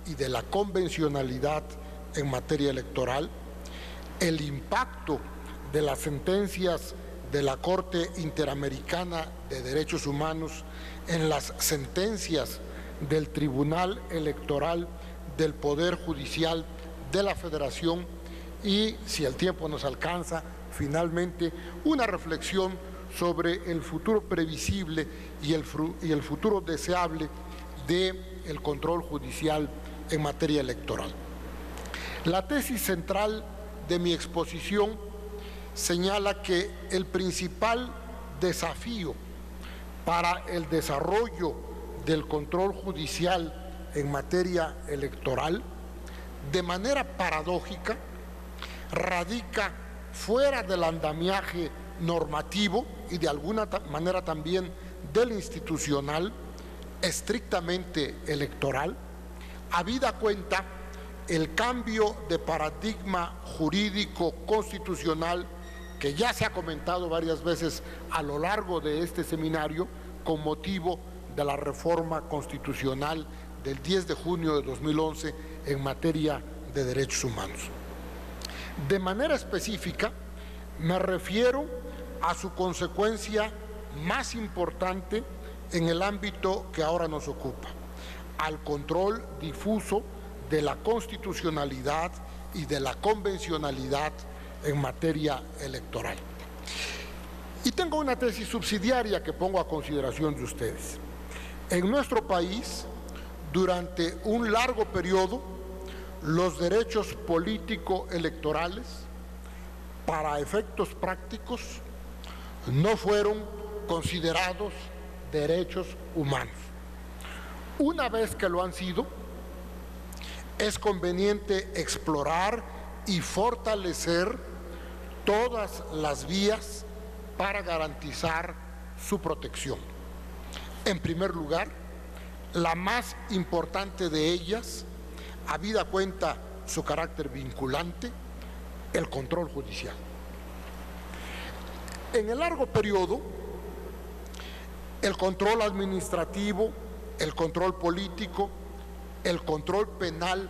y de la convencionalidad en materia electoral, el impacto de las sentencias de la Corte Interamericana de Derechos Humanos en las sentencias del Tribunal Electoral del Poder Judicial de la Federación y, si el tiempo nos alcanza, finalmente una reflexión sobre el futuro previsible y el futuro deseable del control judicial en materia electoral. La tesis central de mi exposición señala que el principal desafío para el desarrollo del control judicial en materia electoral, de manera paradójica, radica fuera del andamiaje normativo y de alguna manera también del institucional, estrictamente electoral, habida cuenta el cambio de paradigma jurídico constitucional que ya se ha comentado varias veces a lo largo de este seminario con motivo de la reforma constitucional del 10 de junio de 2011 en materia de derechos humanos. De manera específica, me refiero a su consecuencia más importante en el ámbito que ahora nos ocupa, al control difuso de la constitucionalidad y de la convencionalidad en materia electoral. Y tengo una tesis subsidiaria que pongo a consideración de ustedes. En nuestro país, durante un largo periodo, los derechos político-electorales, para efectos prácticos, no fueron considerados derechos humanos. Una vez que lo han sido, es conveniente explorar y fortalecer todas las vías para garantizar su protección. En primer lugar, la más importante de ellas, habida cuenta su carácter vinculante, el control judicial. En el largo periodo, el control administrativo, el control político, el control penal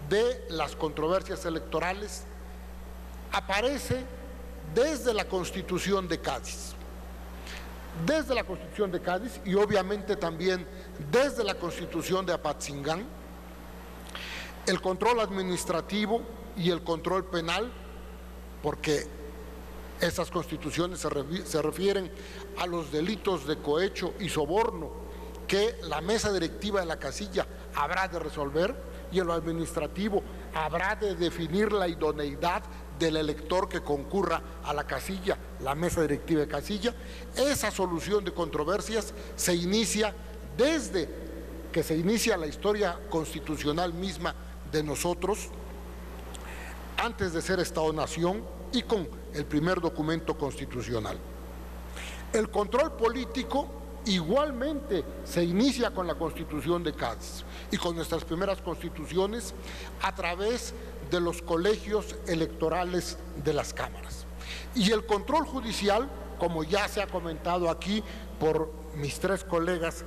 de las controversias electorales aparece desde la Constitución de Cádiz. Desde la Constitución de Cádiz y obviamente también desde la Constitución de Apatzingán, el control administrativo y el control penal, porque esas constituciones se refieren a los delitos de cohecho y soborno que la mesa directiva de la casilla habrá de resolver, y en lo administrativo habrá de definir la idoneidad del elector que concurra a la casilla, la mesa directiva de casilla. Esa solución de controversias se inicia desde que se inicia la historia constitucional misma de nosotros, antes de ser Estado-Nación y con el primer documento constitucional. El control político igualmente se inicia con la Constitución de Cádiz y con nuestras primeras constituciones a través de los colegios electorales de las cámaras. Y el control judicial, como ya se ha comentado aquí por mis tres colegas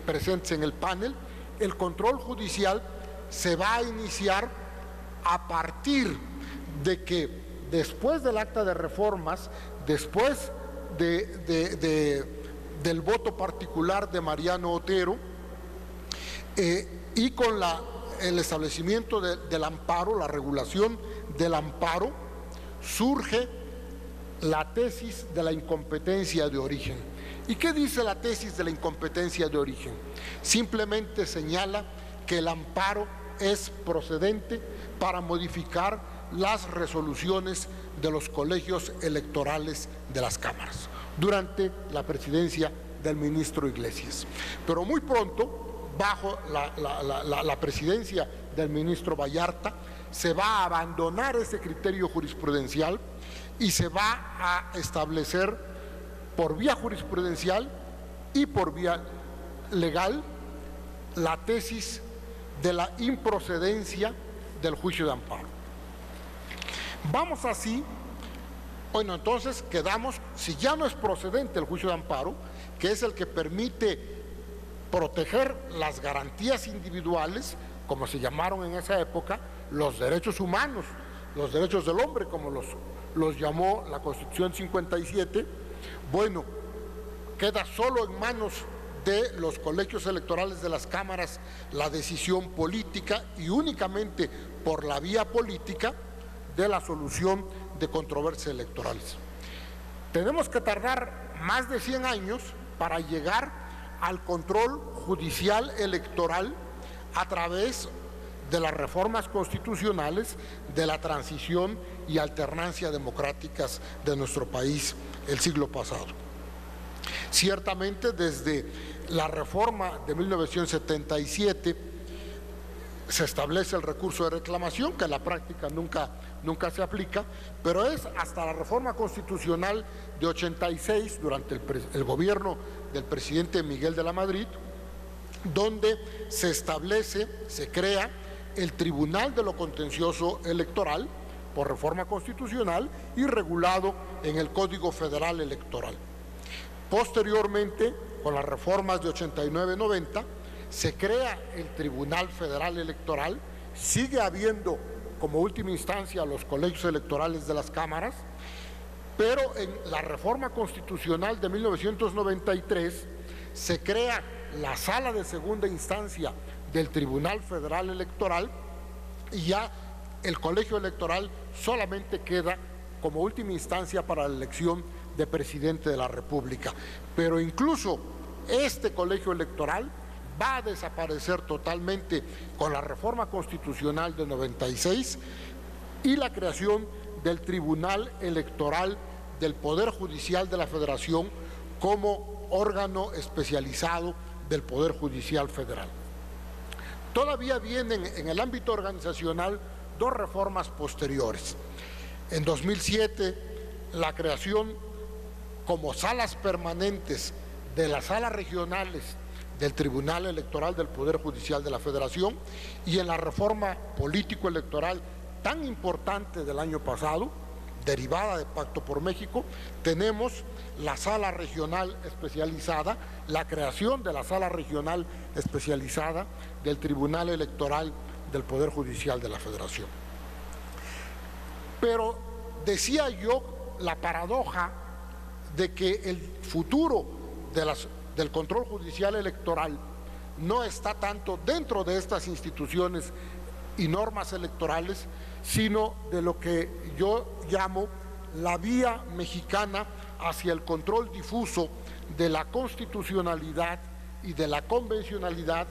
presentes en el panel, el control judicial se va a iniciar a partir de que después del acta de reformas, después del voto particular de Mariano Otero y con el establecimiento del amparo, la regulación del amparo, surge la tesis de la incompetencia de origen. ¿Y qué dice la tesis de la incompetencia de origen? Simplemente señala que el amparo es procedente para modificar las resoluciones de los colegios electorales de las cámaras durante la presidencia del ministro Iglesias. Pero muy pronto, bajo la presidencia del ministro Vallarta, se va a abandonar ese criterio jurisprudencial y se va a establecer por vía jurisprudencial y por vía legal la tesis de la improcedencia del juicio de amparo. Vamos así, bueno, entonces quedamos, si ya no es procedente el juicio de amparo, que es el que permite proteger las garantías individuales, como se llamaron en esa época, los derechos humanos, los derechos del hombre, como los llamó la Constitución 57, bueno, queda solo en manos de los colegios electorales de las cámaras la decisión política y únicamente por la vía política de la solución de controversias electorales. Tenemos que tardar más de 100 años para llegar al control judicial electoral a través de las reformas constitucionales de la transición y alternancia democráticas de nuestro país el siglo pasado. Ciertamente, desde la reforma de 1977 se establece el recurso de reclamación, que en la práctica nunca se aplica, pero es hasta la reforma constitucional de 86, durante el gobierno del presidente Miguel de la Madrid, donde se establece, se crea el Tribunal de lo Contencioso Electoral por reforma constitucional y regulado en el Código Federal Electoral. Posteriormente, con las reformas de 89-90, se crea el Tribunal Federal Electoral, sigue habiendo como última instancia los colegios electorales de las cámaras, pero en la reforma constitucional de 1993 se crea la Sala de Segunda Instancia del Tribunal Federal Electoral y ya el colegio electoral solamente queda como última instancia para la elección de presidente de la República. Pero incluso este colegio electoral va a desaparecer totalmente con la reforma constitucional de 96 y la creación del Tribunal Electoral del Poder Judicial de la Federación como órgano especializado del Poder Judicial Federal. Todavía vienen en el ámbito organizacional dos reformas posteriores. En 2007, la creación como salas permanentes de las salas regionales del Tribunal Electoral del Poder Judicial de la Federación, y en la reforma político-electoral tan importante del año pasado, derivada de Pacto por México, tenemos la sala regional especializada, la creación de la sala regional especializada del Tribunal Electoral del Poder Judicial de la Federación. Pero decía yo la paradoja de que el futuro del control judicial electoral no está tanto dentro de estas instituciones y normas electorales, sino de lo que yo llamo la vía mexicana hacia el control difuso de la constitucionalidad y de la convencionalidad,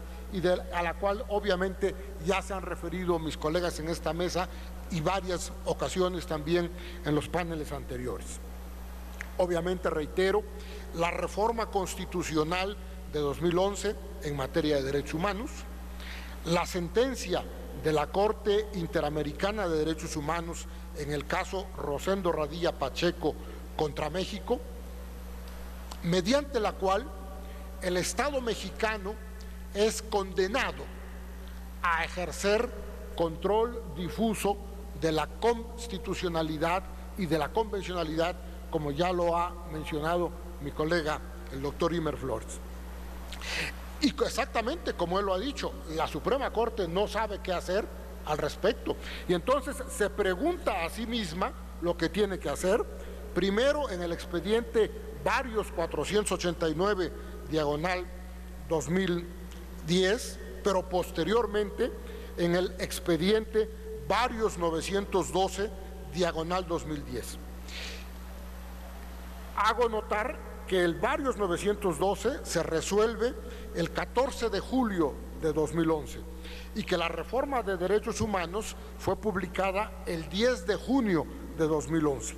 a la cual obviamente ya se han referido mis colegas en esta mesa y varias ocasiones también en los paneles anteriores. Obviamente, reitero, la reforma constitucional de 2011 en materia de derechos humanos, la sentencia de la Corte Interamericana de Derechos Humanos en el caso Rosendo Radilla Pacheco contra México, mediante la cual el Estado mexicano es condenado a ejercer control difuso de la constitucionalidad y de la convencionalidad, como ya lo ha mencionado mi colega, el doctor Imer Flores. Y exactamente como él lo ha dicho, la Suprema Corte no sabe qué hacer al respecto. Y entonces se pregunta a sí misma lo que tiene que hacer. Primero, en el expediente varios 489 diagonal 2010, pero posteriormente en el expediente varios 912 diagonal 2010. Hago notar que el varios 912 se resuelve el 14 de julio de 2011 y que la reforma de derechos humanos fue publicada el 10 de junio de 2011.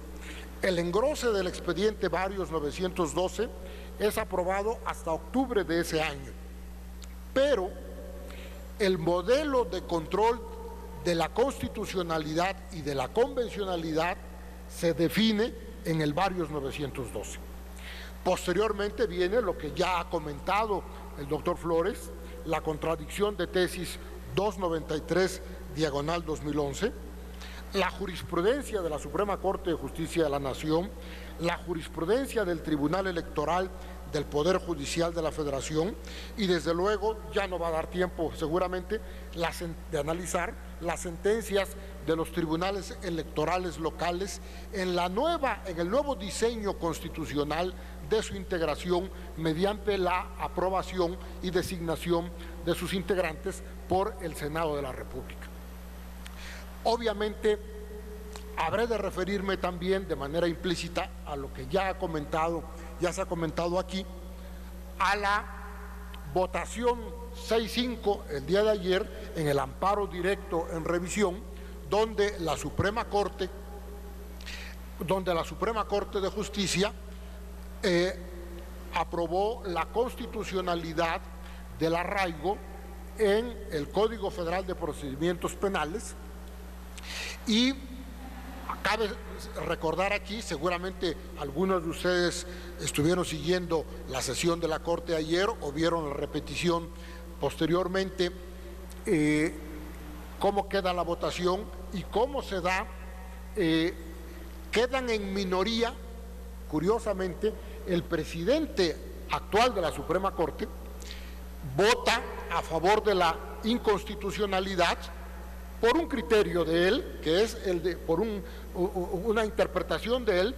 El engrose del expediente varios 912 es aprobado hasta octubre de ese año. Pero el modelo de control de la constitucionalidad y de la convencionalidad se define en el Varios 912. Posteriormente viene lo que ya ha comentado el doctor Flores, la contradicción de tesis 293/2011, la jurisprudencia de la Suprema Corte de Justicia de la Nación, la jurisprudencia del Tribunal Electoral del Poder Judicial de la Federación y desde luego ya no va a dar tiempo seguramente de analizar las sentencias de los tribunales electorales locales en el nuevo diseño constitucional de su integración mediante la aprobación y designación de sus integrantes por el Senado de la República. Obviamente, habré de referirme también de manera implícita a lo que ya se ha comentado aquí, a la votación 6-5 el día de ayer en el amparo directo en revisión, donde la Suprema Corte de Justicia aprobó la constitucionalidad del arraigo en el Código Federal de Procedimientos Penales. Y cabe recordar aquí, seguramente algunos de ustedes estuvieron siguiendo la sesión de la Corte ayer o vieron la repetición posteriormente, cómo queda la votación y cómo se da. Quedan en minoría, curiosamente, el presidente actual de la Suprema Corte vota a favor de la inconstitucionalidad por un criterio de él, que es una interpretación de él.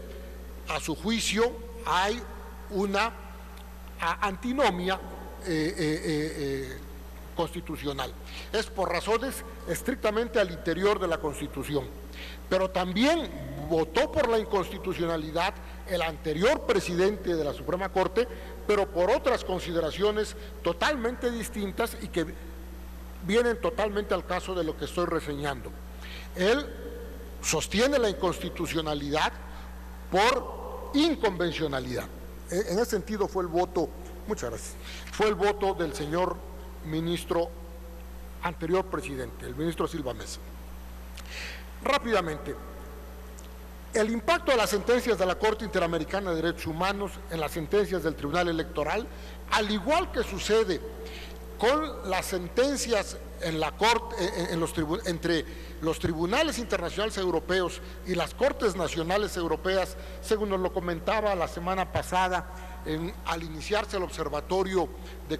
A su juicio hay una antinomia constitucional. Es por razones estrictamente al interior de la Constitución. Pero también votó por la inconstitucionalidad el anterior presidente de la Suprema Corte, pero por otras consideraciones totalmente distintas y que vienen totalmente al caso de lo que estoy reseñando. Él sostiene la inconstitucionalidad por inconvencionalidad. En ese sentido fue el voto, muchas gracias, fue el voto del señor ministro anterior presidente, el ministro Silva Mesa. Rápidamente, el impacto de las sentencias de la Corte Interamericana de Derechos Humanos en las sentencias del Tribunal Electoral, al igual que sucede con las sentencias en la Corte, entre los tribunales internacionales europeos y las Cortes Nacionales Europeas, según nos lo comentaba la semana pasada, al iniciarse el observatorio de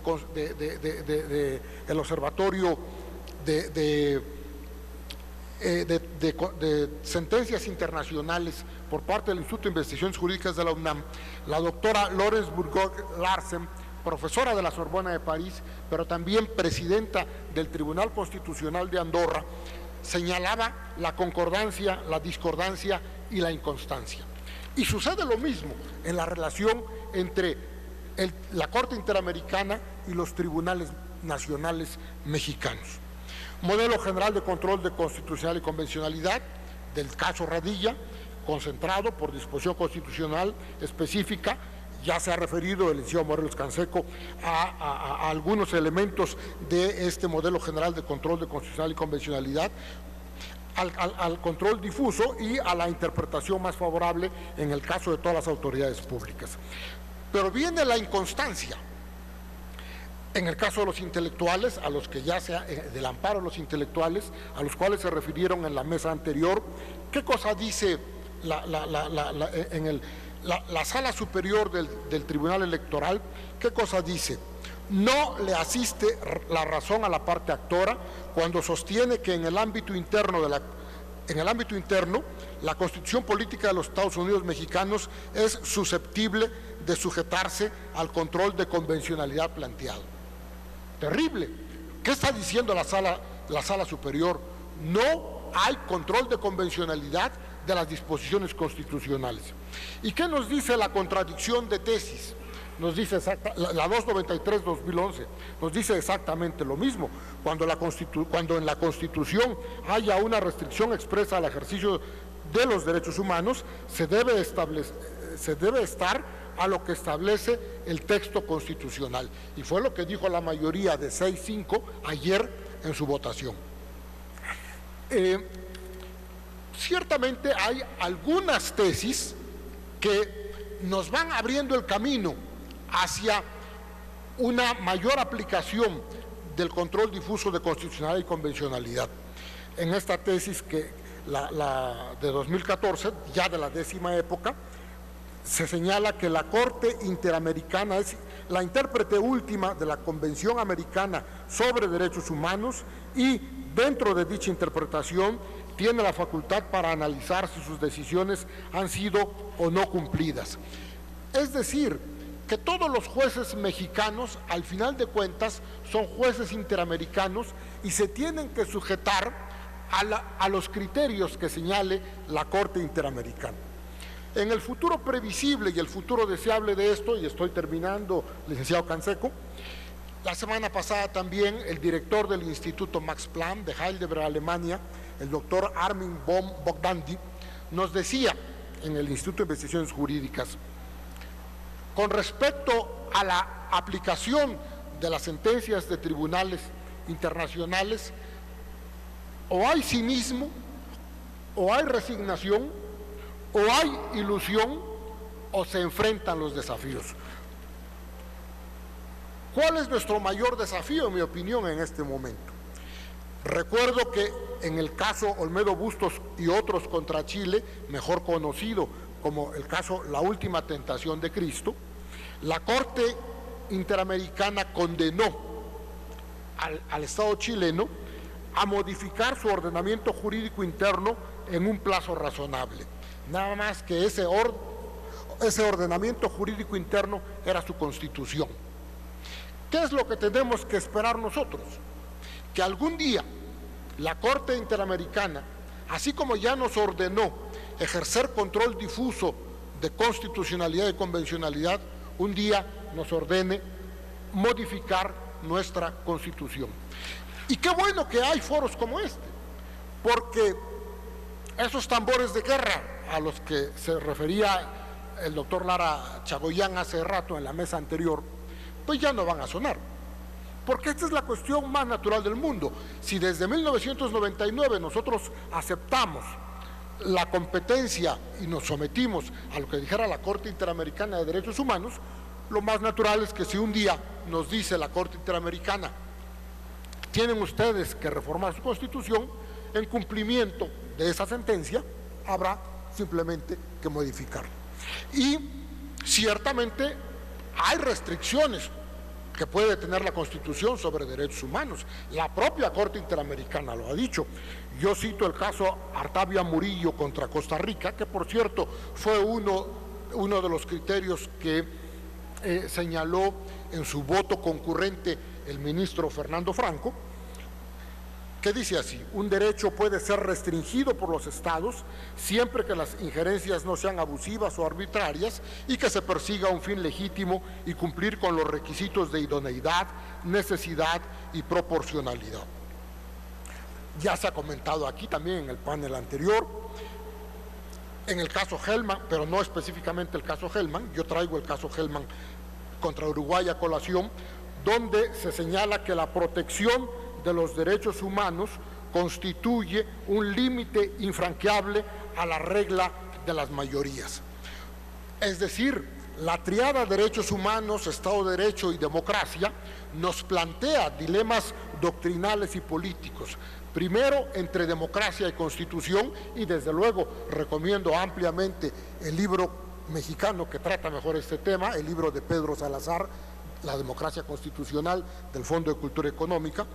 sentencias internacionales por parte del Instituto de Investigaciones Jurídicas de la UNAM, la doctora Laurence Bourgeois-Larsen, profesora de la Sorbona de París, pero también presidenta del Tribunal Constitucional de Andorra, señalaba la concordancia, la discordancia y la inconstancia. Y sucede lo mismo en la relación entre la Corte Interamericana y los tribunales nacionales mexicanos. Modelo general de control de constitucionalidad y convencionalidad del caso Radilla, concentrado por disposición constitucional específica. Ya se ha referido el licenciado Morelos Canseco a algunos elementos de este modelo general de control de constitucionalidad y convencionalidad, al control difuso y a la interpretación más favorable en el caso de todas las autoridades públicas. Pero viene la inconstancia. En el caso de los intelectuales, a los que ya sea del amparo de los intelectuales, a los cuales se refirieron en la mesa anterior, ¿qué cosa dice la Sala Superior del Tribunal Electoral? ¿Qué cosa dice? No le asiste la razón a la parte actora cuando sostiene que en el ámbito interno la Constitución Política de los Estados Unidos mexicanos es susceptible de sujetarse al control de convencionalidad planteado. Terrible. ¿Qué está diciendo la Sala Superior? No hay control de convencionalidad de las disposiciones constitucionales. ¿Y qué nos dice la contradicción de tesis? Nos dice la 293/2011 nos dice exactamente lo mismo. Cuando en la Constitución haya una restricción expresa al ejercicio de los derechos humanos, se debe estar a lo que establece el texto constitucional. Y fue lo que dijo la mayoría de 6-5 ayer en su votación. Ciertamente hay algunas tesis que nos van abriendo el camino hacia una mayor aplicación del control difuso de constitucionalidad y convencionalidad. En esta tesis, que la de 2014, ya de la 10ª época, se señala que la Corte Interamericana es la intérprete última de la Convención Americana sobre Derechos Humanos y, dentro de dicha interpretación, tiene la facultad para analizar si sus decisiones han sido o no cumplidas. Es decir, que todos los jueces mexicanos, al final de cuentas, son jueces interamericanos y se tienen que sujetar a los criterios que señale la Corte Interamericana. En el futuro previsible y el futuro deseable de esto, y estoy terminando, licenciado Canseco, la semana pasada también el director del Instituto Max Planck de Heidelberg, Alemania, el doctor Armin Bogdandy, nos decía en el Instituto de Investigaciones Jurídicas, con respecto a la aplicación de las sentencias de tribunales internacionales, o hay cinismo, o hay resignación, o hay ilusión, o se enfrentan los desafíos. ¿Cuál es nuestro mayor desafío, en mi opinión, en este momento? Recuerdo que en el caso Olmedo Bustos y otros contra Chile, mejor conocido como el caso La Última Tentación de Cristo, la Corte Interamericana condenó al Estado chileno a modificar su ordenamiento jurídico interno en un plazo razonable. Nada más que ese ordenamiento jurídico interno era su Constitución. ¿Qué es lo que tenemos que esperar nosotros? Que algún día la Corte Interamericana, así como ya nos ordenó ejercer control difuso de constitucionalidad y convencionalidad, un día nos ordene modificar nuestra Constitución. Y qué bueno que hay foros como este, porque esos tambores de guerra a los que se refería el doctor Lara Chagoyán hace rato en la mesa anterior, pues ya no van a sonar. Porque esta es la cuestión más natural del mundo. Si desde 1999 nosotros aceptamos la competencia y nos sometimos a lo que dijera la Corte Interamericana de Derechos Humanos, lo más natural es que si un día nos dice la Corte Interamericana, tienen ustedes que reformar su Constitución, en cumplimiento de esa sentencia, habrá simplemente que modificarla. Y ciertamente hay restricciones que puede tener la Constitución sobre derechos humanos. La propia Corte Interamericana lo ha dicho. Yo cito el caso Artavia Murillo contra Costa Rica, que por cierto fue uno de los criterios que señaló en su voto concurrente el ministro Fernando Franco, que dice así: un derecho puede ser restringido por los estados siempre que las injerencias no sean abusivas o arbitrarias y que se persiga un fin legítimo y cumplir con los requisitos de idoneidad, necesidad y proporcionalidad. Ya se ha comentado aquí también en el panel anterior, en el caso Hellman, pero no específicamente el caso Hellman, yo traigo el caso Hellman contra Uruguay a colación, donde se señala que la protección de los derechos humanos constituye un límite infranqueable a la regla de las mayorías. Es decir, la triada derechos humanos, Estado de Derecho y democracia nos plantea dilemas doctrinales y políticos. Primero, entre democracia y Constitución, y desde luego recomiendo ampliamente el libro mexicano que trata mejor este tema, el libro de Pedro Salazar, La democracia constitucional, del Fondo de Cultura Económica.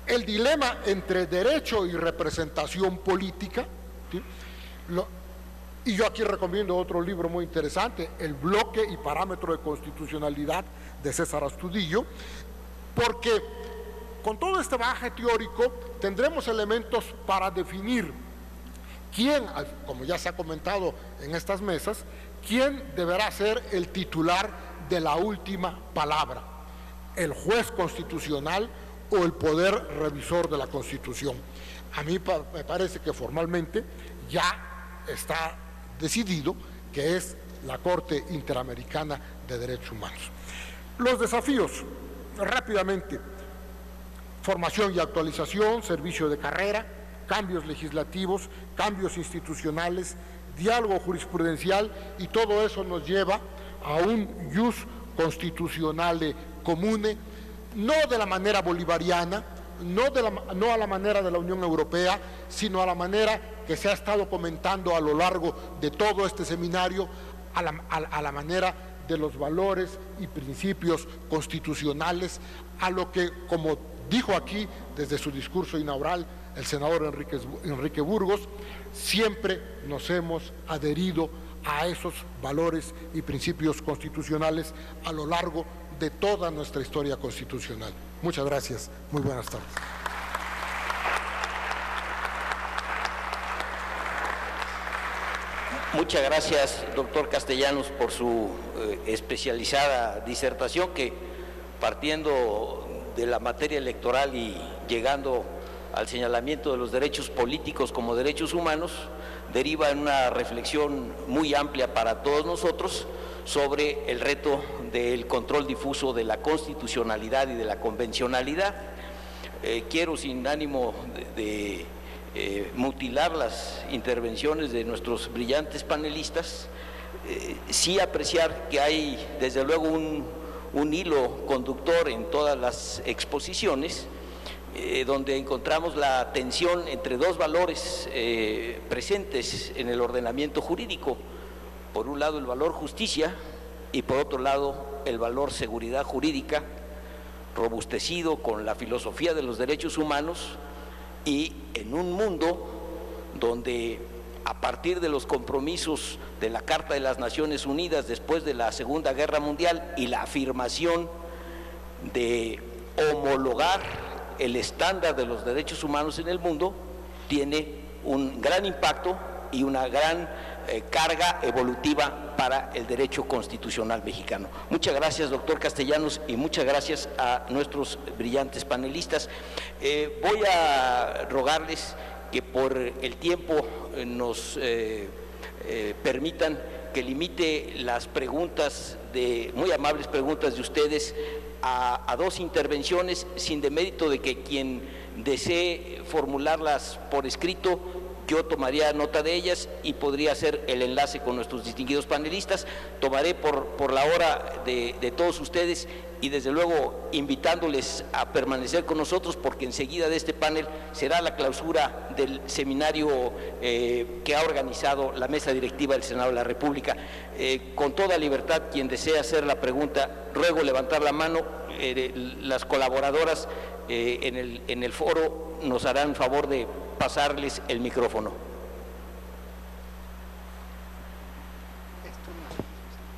El dilema entre derecho y representación política, ¿sí? Y yo aquí recomiendo otro libro muy interesante, El bloque y parámetro de constitucionalidad, de César Astudillo, porque con todo este bagaje teórico tendremos elementos para definir quién, como ya se ha comentado en estas mesas, quién deberá ser el titular de la última palabra, el juez constitucional o el poder revisor de la Constitución. A mí me parece que formalmente ya está decidido que es la Corte Interamericana de Derechos Humanos. Los desafíos, rápidamente: formación y actualización, servicio de carrera, cambios legislativos, cambios institucionales, diálogo jurisprudencial, y todo eso nos lleva a un ius constitucionale comune, no de la manera bolivariana, no a la manera de la Unión Europea, sino a la manera que se ha estado comentando a lo largo de todo este seminario, a la manera de los valores y principios constitucionales, a lo que, como dijo aquí desde su discurso inaugural el senador Enrique Burgos, siempre nos hemos adherido a esos valores y principios constitucionales a lo largo de toda nuestra historia constitucional. Muchas gracias. Muy buenas tardes. Muchas gracias, doctor Castellanos, por su especializada disertación, que, partiendo de la materia electoral y llegando al señalamiento de los derechos políticos como derechos humanos, deriva en una reflexión muy amplia para todos nosotros sobre el reto del control difuso de la constitucionalidad y de la convencionalidad. Quiero, sin ánimo de mutilar las intervenciones de nuestros brillantes panelistas, sí apreciar que hay desde luego un hilo conductor en todas las exposiciones, donde encontramos la tensión entre dos valores presentes en el ordenamiento jurídico: por un lado el valor justicia y por otro lado el valor seguridad jurídica, robustecido con la filosofía de los derechos humanos, y en un mundo donde, a partir de los compromisos de la Carta de las Naciones Unidas después de la Segunda Guerra Mundial y la afirmación de homologar el estándar de los derechos humanos en el mundo, tiene un gran impacto y una gran carga evolutiva para el derecho constitucional mexicano. Muchas gracias, doctor Castellanos, y muchas gracias a nuestros brillantes panelistas. Voy a rogarles que por el tiempo nos permitan que limite las preguntas, muy amables preguntas de ustedes, a dos intervenciones, sin demérito de que quien desee formularlas por escrito, yo tomaría nota de ellas y podría hacer el enlace con nuestros distinguidos panelistas. Tomaré por la hora de todos ustedes, y desde luego invitándoles a permanecer con nosotros, porque enseguida de este panel será la clausura del seminario que ha organizado la mesa directiva del Senado de la República. Con toda libertad, quien desea hacer la pregunta, ruego levantar la mano. Las colaboradoras en el foro nos harán favor de pasarles el micrófono.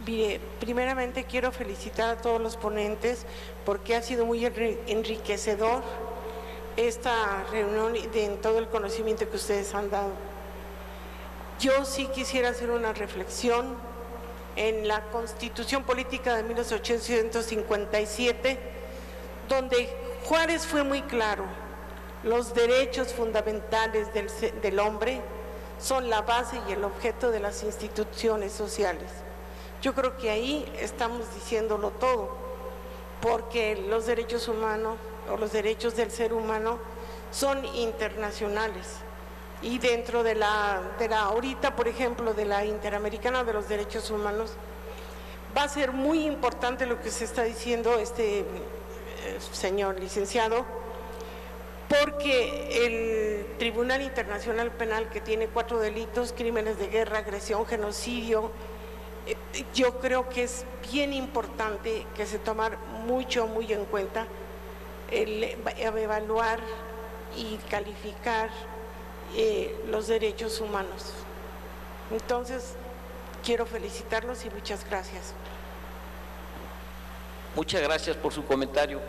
Bien, primeramente quiero felicitar a todos los ponentes, porque ha sido muy enriquecedor esta reunión en todo el conocimiento que ustedes han dado. Yo sí quisiera hacer una reflexión en la Constitución Política de 1857, donde Juárez fue muy claro: los derechos fundamentales del hombre son la base y el objeto de las instituciones sociales. Yo creo que ahí estamos diciéndolo todo, porque los derechos humanos o los derechos del ser humano son internacionales, y dentro de la ahorita, por ejemplo, de la Interamericana de los Derechos Humanos, va a ser muy importante lo que se está diciendo señor licenciado, porque el Tribunal Internacional Penal, que tiene 4 delitos: crímenes de guerra, agresión, genocidio, yo creo que es bien importante que se tomar muy en cuenta el evaluar y calificar los derechos humanos. Entonces, quiero felicitarlos y muchas gracias. Muchas gracias por su comentario.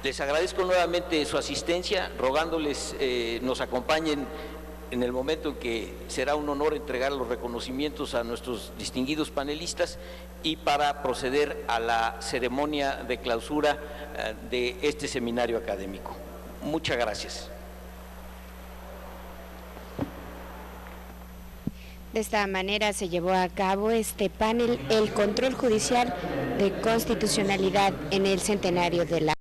Les agradezco nuevamente su asistencia, rogándoles nos acompañen en el momento en que será un honor entregar los reconocimientos a nuestros distinguidos panelistas, y para proceder a la ceremonia de clausura de este seminario académico. Muchas gracias. De esta manera se llevó a cabo este panel, el control judicial de constitucionalidad en el centenario de la